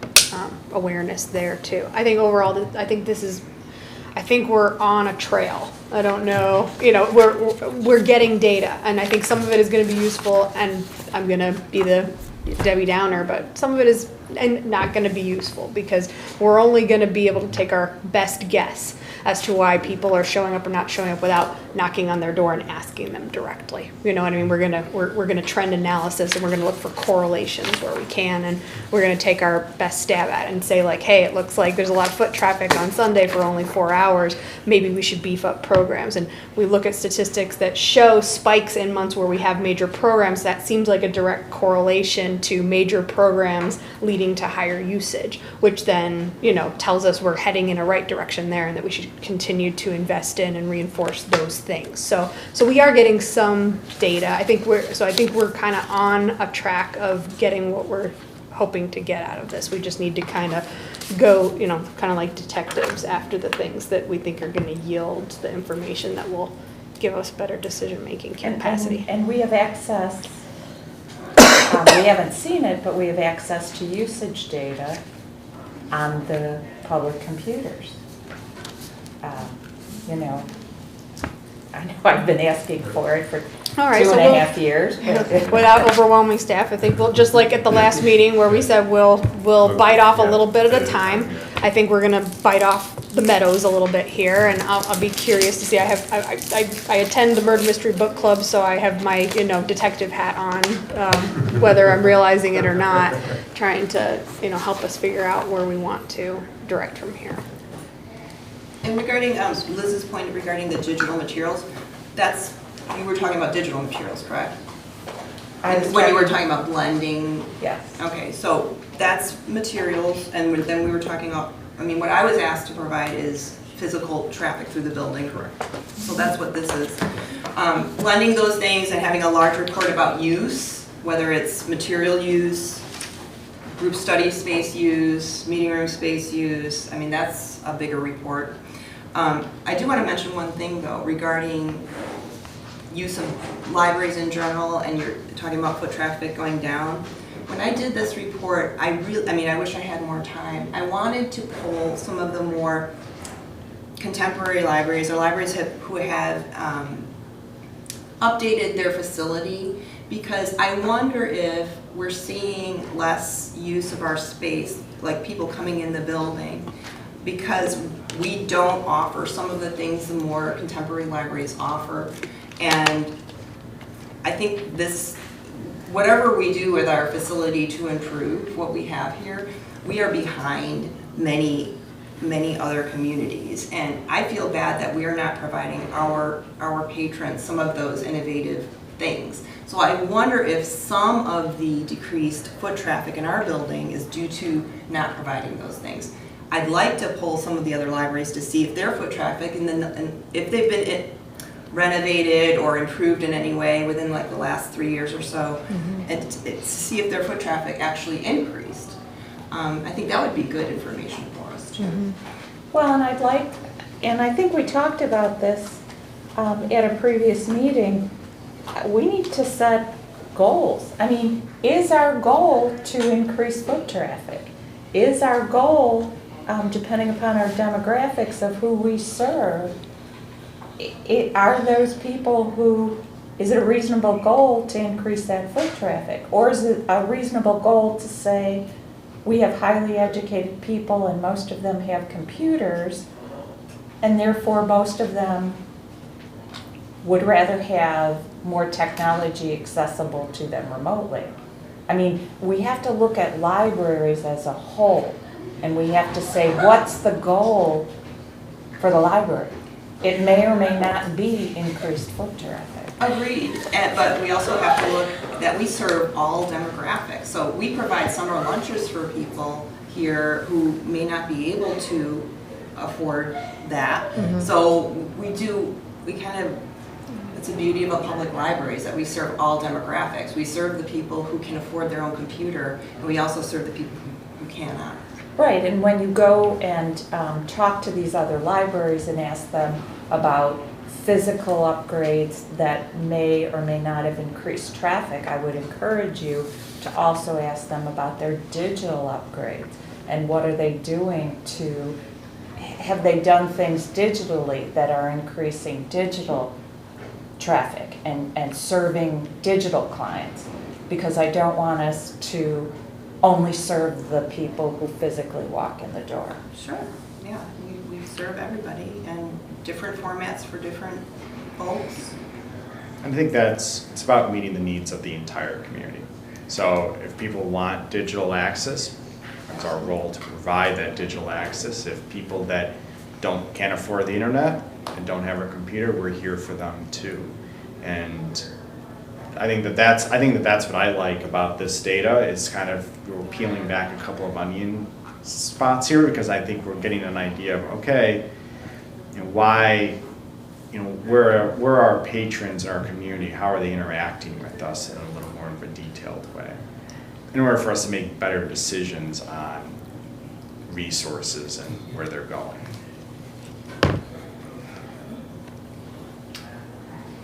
G: awareness there too. I think overall, I think we're on a trail. I don't know, we're getting data, and I think some of it is going to be useful, and I'm going to be the Debbie Downer, but some of it is not going to be useful because we're only going to be able to take our best guess as to why people are showing up or not showing up without knocking on their door and asking them directly. You know what I mean? We're gonna trend analysis, and we're gonna look for correlations where we can, and we're gonna take our best stab at it and say like, hey, it looks like there's a lot of foot traffic on Sunday for only 4 hours. Maybe we should beef up programs. And we look at statistics that show spikes in months where we have major programs. That seems like a direct correlation to major programs leading to higher usage, which then tells us we're heading in a right direction there, and that we should continue to invest in and reinforce those things. So we are getting some data. I think we're kind of on a track of getting what we're hoping to get out of this. We just need to kind of go, kind of like detectives after the things that we think are going to yield the information that will give us better decision-making capacity.
C: And we have access, we haven't seen it, but we have access to usage data on the public computers. I know I've been asking for it for
G: All right,
C: 2.5 years.
G: Without overwhelming staff, I think we'll, just like at the last meeting where we said we'll bite off a little bit at a time. I think we're gonna bite off the meadows a little bit here, and I'll be curious to see. I attend the Murder Mystery Book Club, so I have my detective hat on, whether I'm realizing it or not, trying to help us figure out where we want to direct from here.
E: And regarding Liz's point regarding the digital materials, you were talking about digital materials, correct? When you were talking about blending?
C: Yes.
E: Okay, so that's materials, and then we were talking about, what I was asked to provide is physical traffic through the building.
A: Correct.
E: So that's what this is. Blending those things and having a large report about use, whether it's material use, group study space use, meeting room space use, that's a bigger report. I do want to mention one thing though regarding use of libraries in general, and you're talking about foot traffic going down. When I did this report, I wish I had more time. I wanted to pull some of the more contemporary libraries, or libraries who have updated their facility, because I wonder if we're seeing less use of our space, like people coming in the building, because we don't offer some of the things the more contemporary libraries offer. And I think whatever we do with our facility to improve what we have here, we are behind many other communities. And I feel bad that we are not providing our patrons some of those innovative things. So I wonder if some of the decreased foot traffic in our building is due to not providing those things. I'd like to pull some of the other libraries to see if their foot traffic, and if they've been renovated or improved in any way within like the last 3 years or so, and to see if their foot traffic actually increased. I think that would be good information for us too.
C: Well, and I think we talked about this at a previous meeting. We need to set goals. Is our goal to increase foot traffic? Is our goal, depending upon our demographics of who we serve, are those people is it a reasonable goal to increase that foot traffic? Or is it a reasonable goal to say, we have highly educated people and most of them have computers, and therefore most of them would rather have more technology accessible to them remotely? I mean, we have to look at libraries as a whole, and we have to say, what's the goal for the library? It may or may not be increased foot traffic.
E: Agreed, but we also have to look that we serve all demographics. So we provide summer lunches for people here who may not be able to afford that. So it's the beauty of a public library is that we serve all demographics. We serve the people who can afford their own computer, and we also serve the people who cannot.
C: Right, and when you go and talk to these other libraries and ask them about physical upgrades that may or may not have increased traffic, I would encourage you to also ask them about their digital upgrades and what are they doing to, have they done things digitally that are increasing digital traffic and serving digital clients? Because I don't want us to only serve the people who physically walk in the door.
E: Sure, yeah, we serve everybody and different formats for different folks.
F: I think it's about meeting the needs of the entire community. So if people want digital access, it's our role to provide that digital access. If people that can't afford the internet and don't have a computer, we're here for them too. And I think that's what I like about this data is kind of we're peeling back a couple of onion spots here because I think we're getting an idea of okay, why, where are our patrons in our community? How are they interacting with us in a little more of a detailed way? In order for us to make better decisions on resources and where they're going.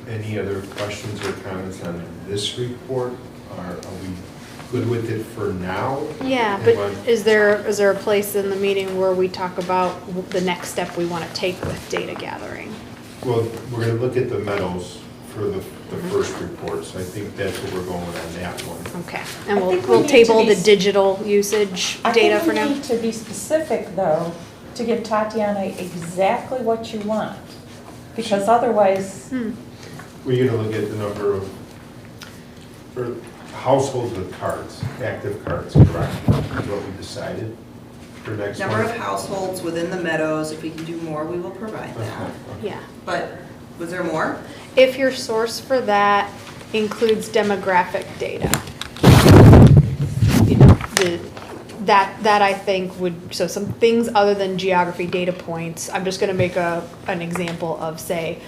A: Any other questions or comments on this report? Are we good with it for now?
G: Yeah, but is there a place in the meeting where we talk about the next step we want to take with data gathering?
A: Well, we're going to look at the meadows for the first report, so I think that's what we're going on that one.
G: Okay, and
C: I think we
G: we'll
C: need
G: table
C: to be
G: the digital usage data for
C: I
G: now?
C: think we need to be specific, though, to give Tatiana exactly what you want, because otherwise,
A: We're going to look at the number of or households with cards, active cards, correct? Is what we decided for next month.
E: Number of households within the meadows, if we can do more, we will provide that.
G: Yeah.
E: But was there more?
G: If your source for that includes demographic data, that I think would, so some things other than geography data points, I'm just gonna make an example of, say,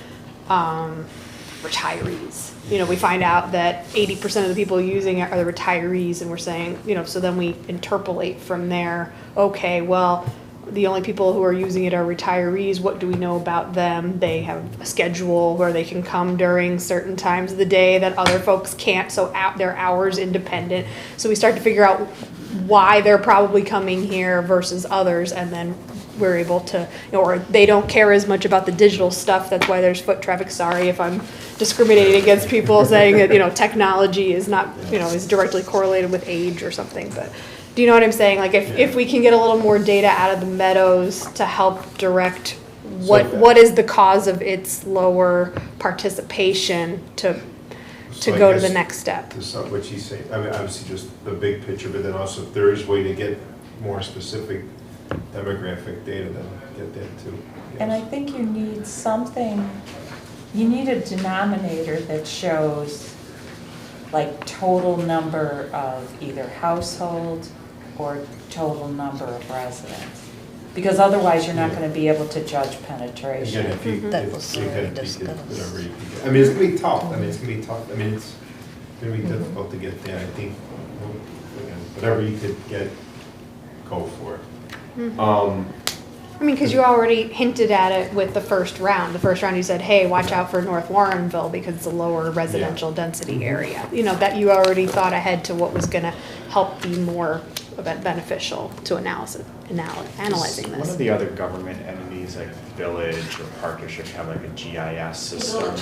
G: retirees. We find out that 80% of the people using it are the retirees, and we're saying, so then we interpolate from there, okay, well, the only people who are using it are retirees. What do we know about them? They have a schedule where they can come during certain times of the day that other folks can't, so their hours independent. So we start to figure out why they're probably coming here versus others, and then we're able to, or they don't care as much about the digital stuff. That's why there's foot traffic. Sorry if I'm discriminating against people saying that, technology is not, is directly correlated with age or something, but do you know what I'm saying? Like if we can get a little more data out of the meadows to help direct what is the cause of its lower participation to go to the next step.
A: So what she's saying, I mean, obviously just the big picture, but then also if there is a way to get more specific demographic data, then get that too. Yes.
C: and I think you need something, you need a denominator that shows like total number of either households or total number of residents. Because otherwise you're not going to be able to judge penetration.
A: Again, if you,
J: That
A: if
J: was
A: you
J: already
A: could,
J: discussed.
A: whatever you could get. I mean, it's gonna be tough. It's gonna be difficult to get that. I think, again, whatever you could get, go for it.
G: Because you already hinted at it with the first round. The first round you said, hey, watch out for North Warrenville because it's a lower residential density area. That you already thought ahead to what was going to help be more beneficial to analyzing
F: One
G: this.
F: of the other government entities like Village or Partnership have like a GIS system.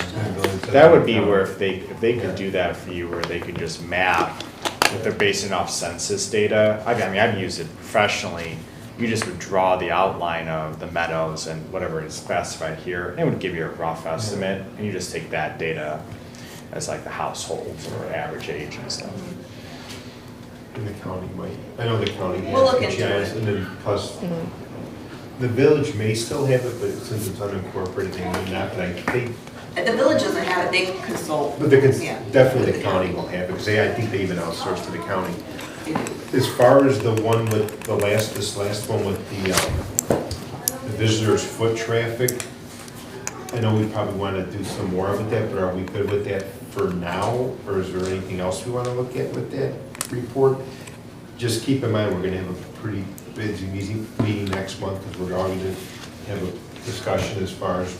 F: That would be where if they could do that for you, where they could just map, if they're basing off census data. I mean, I've used it professionally. You just would draw the outline of the meadows and whatever is classified here, and it would give you a rough estimate, and you just take that data as like the households or average age and stuff.
A: county might, I know the county
E: We'll
A: has
E: look into
A: GIS,
E: it.
A: and then plus, the village may still have it, but since it's unincorporated, they may not, but I think,
E: The village doesn't have it, they consult.
A: but they can,
E: Yeah.
A: definitely the county will have it, because I think they even outsource to the county.
E: They do.
A: As far as the one with this last one with the visitors' foot traffic, I know we probably want to do some more with that, but are we good with that for now? Or is there anything else we want to look at with that report? Just keep in mind, we're going to have a pretty busy meeting next month, because we're going to have a discussion as far as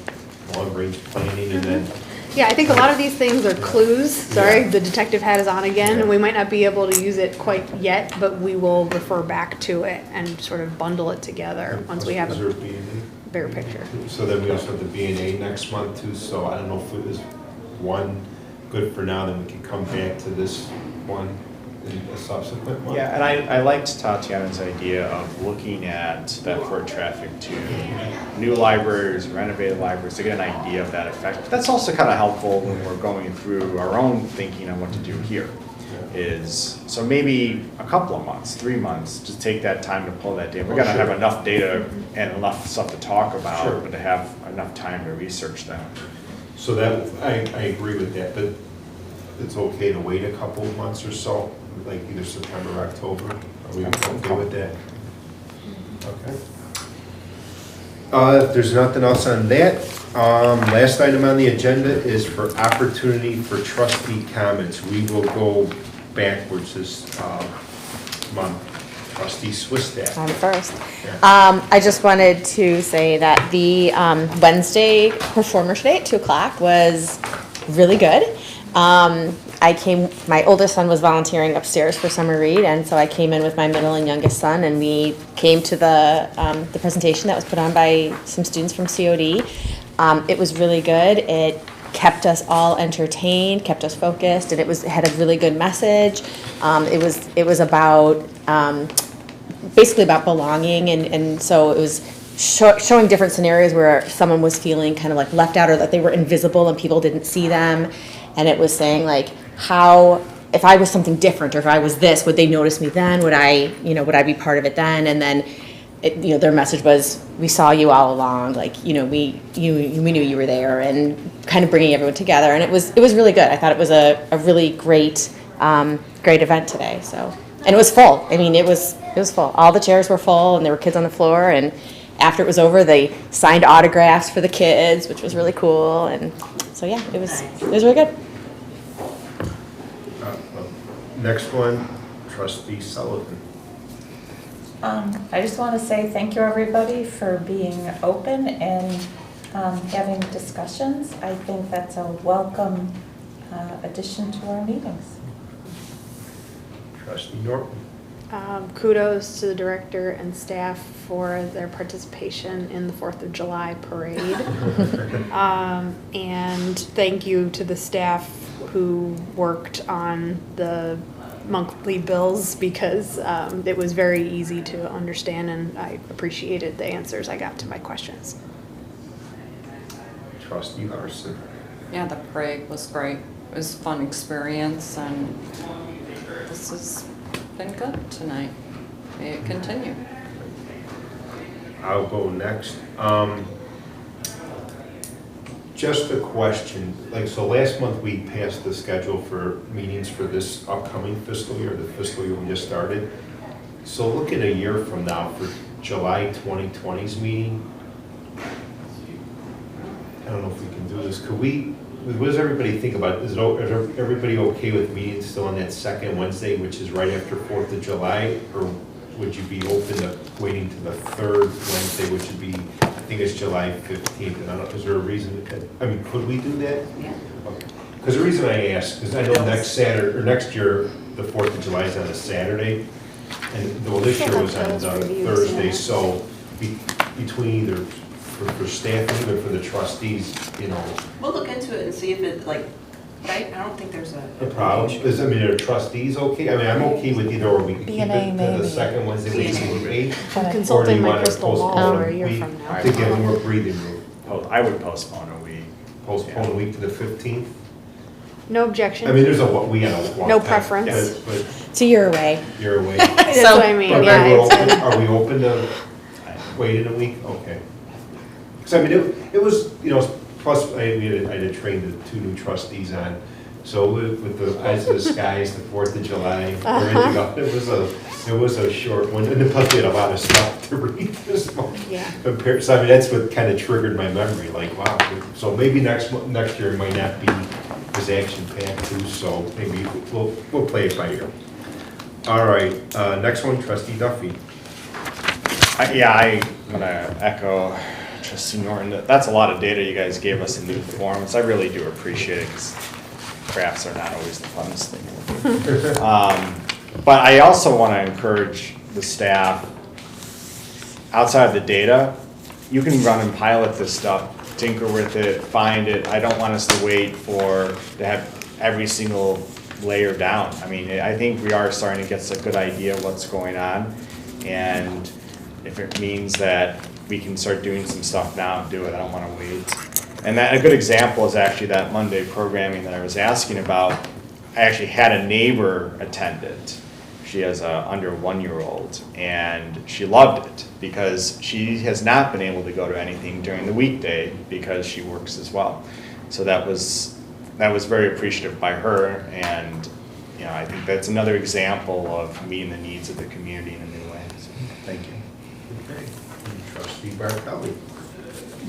A: long-range planning, and then
G: Yeah, I think a lot of these things are clues. Sorry,
A: Yeah.
G: the detective hat is on again, and
A: Yeah.
G: we might not be able to use it quite yet, but we will refer back to it and sort of bundle it together once we have
A: Is there
G: a
A: B&A?
G: bigger picture.
A: So then we also have the B&A next month too, so I don't know if it was one good for now, then we can come back to this one in a subsequent one.
F: Yeah, and I liked Tatiana's idea of looking at that foot traffic to new libraries, renovated libraries, to get an idea of that effect. That's also kind of helpful when we're going through our own thinking on what to do here. So maybe a couple of months, 3 months, just take that time to pull that data. We're gonna have enough data and enough stuff to talk
A: Sure.
F: about, but to have enough time to research that.
A: So that, I agree with that, but it's okay to wait a couple of months or so, like either September or October? Are we okay with that? Okay. If there's nothing else on that, last item on the agenda is for opportunity for trustee comments. We will go backwards this month. Trustee Swistat.
I: I'm first.
A: Yeah.
I: I just wanted to say that the Wednesday performers day at 2:00 was really good. My oldest son was volunteering upstairs for summer read, and so I came in with my middle and youngest son, and we came to the presentation that was put on by some students from COD. It was really good. It kept us all entertained, kept us focused, and it had a really good message. It was about basically about belonging, and so it was showing different scenarios where someone was feeling kind of like left out or that they were invisible and people didn't see them. And it was saying like, how, if I was something different or if I was this, would they notice me then? Would I be part of it then? And then, their message was, we saw you all along, like, we knew you were there, and kind of bringing everyone together. And it was really good. I thought it was a really great event today. So, and it was full. I mean, it was full. All the chairs were full, and there were kids on the floor. And after it was over, they signed autographs for the kids, which was really cool. And so yeah, it was really good.
A: Next one, Trustee Sullivan.
C: I just want to say thank you, everybody, for being open and having discussions. I think that's a welcome addition to our meetings.
A: Trustee Norton.
G: Kudos to the director and staff for their participation in the 4th of July parade. And thank you to the staff who worked on the monthly bills, because it was very easy to understand, and I appreciated the answers I got to my questions.
A: Trustee Larson.
D: Yeah, the parade was great. It was a fun experience, and this has been good tonight. May it continue.
A: I'll go next. Just a question, so last month we passed the schedule for meetings for this upcoming fiscal year, the fiscal year we just started. So looking a year from now for July 2020's meeting, I don't know if we can do this. What does everybody think about it? Is everybody okay with meetings still on that second Wednesday, which is right after 4th of July? Or would you be open to waiting to the third Wednesday, which would be, I think it's July 15th? And I don't know, is there a reason, could we do that?
E: Yeah.
A: Because the reason I ask, because I know next year, the 4th of July is on a Saturday. And this year was on Thursday, so between either for staff and even for the trustees,
E: We'll look into it and see if it, I don't think there's
A: a problem. Are trustees okay? I'm okay with either, or we can keep
C: B&A
A: it to the
C: maybe.
A: second Wednesday, which is the 8th.
G: I'm
A: Or do
G: consulting
A: you
G: my
A: want to
G: crystal ball
A: postpone
G: for a
A: a
G: year
A: week
G: from now.
A: to give more breathing room?
F: I would postpone a week.
A: Postpone a week to the 15th?
G: No objection.
A: I mean, there's a, we got a long
G: No
A: time,
G: preference.
A: But
I: So you're away.
A: you're away.
G: That's
I: So-
G: what I mean,
A: But
G: yeah.
A: we're
G: it's-
A: open- Are we open to wait in a week? Okay. Because I mean, it was, plus I did train the 2 new trustees on, so with the eyes of the skies, the 4th of July, everything up, it was a short one, and plus we had a lot of stuff to read this month.
G: Yeah.
A: So I mean, that's what kind of triggered my memory, like, wow, so maybe next year might not be as action-packed too, so maybe we'll play it by ear. All right, next one, trustee Duffy.
F: I'm gonna echo Trustee Norton, that's a lot of data you guys gave us in new forms. I really do appreciate it, because graphs are not always the funnest thing to do. But I also want to encourage the staff, outside of the data, you can run and pilot this stuff, tinker with it, find it. I don't want us to wait to have every single layer down. I mean, I think we are starting to get a good idea of what's going on, and if it means that we can start doing some stuff now, do it. I don't want to wait. And a good example is actually that Monday programming that I was asking about. I actually had a neighbor attend it. She has a under 1-year-old, and she loved it because she has not been able to go to anything during the weekday because she works as well. So that was very appreciative by her, and I think that's another example of meeting the needs of the community in a new way. So, thank you.
A: Okay. Trustee Bartelli.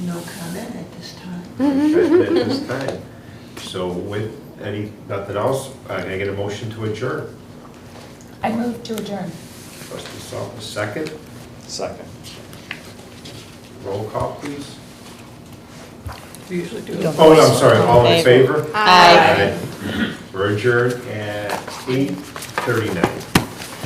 H: No comment at this time.
A: At this time. So with nothing else, can I get a motion to adjourn?
C: I move to adjourn.
A: Trustee Salt, second.
F: Second.
A: Roll call, please.
B: We usually do
J: Don't-
B: it.
A: Oh, I'm sorry, all in favor?
I: Aye.
A: We're adjourned at 8:39.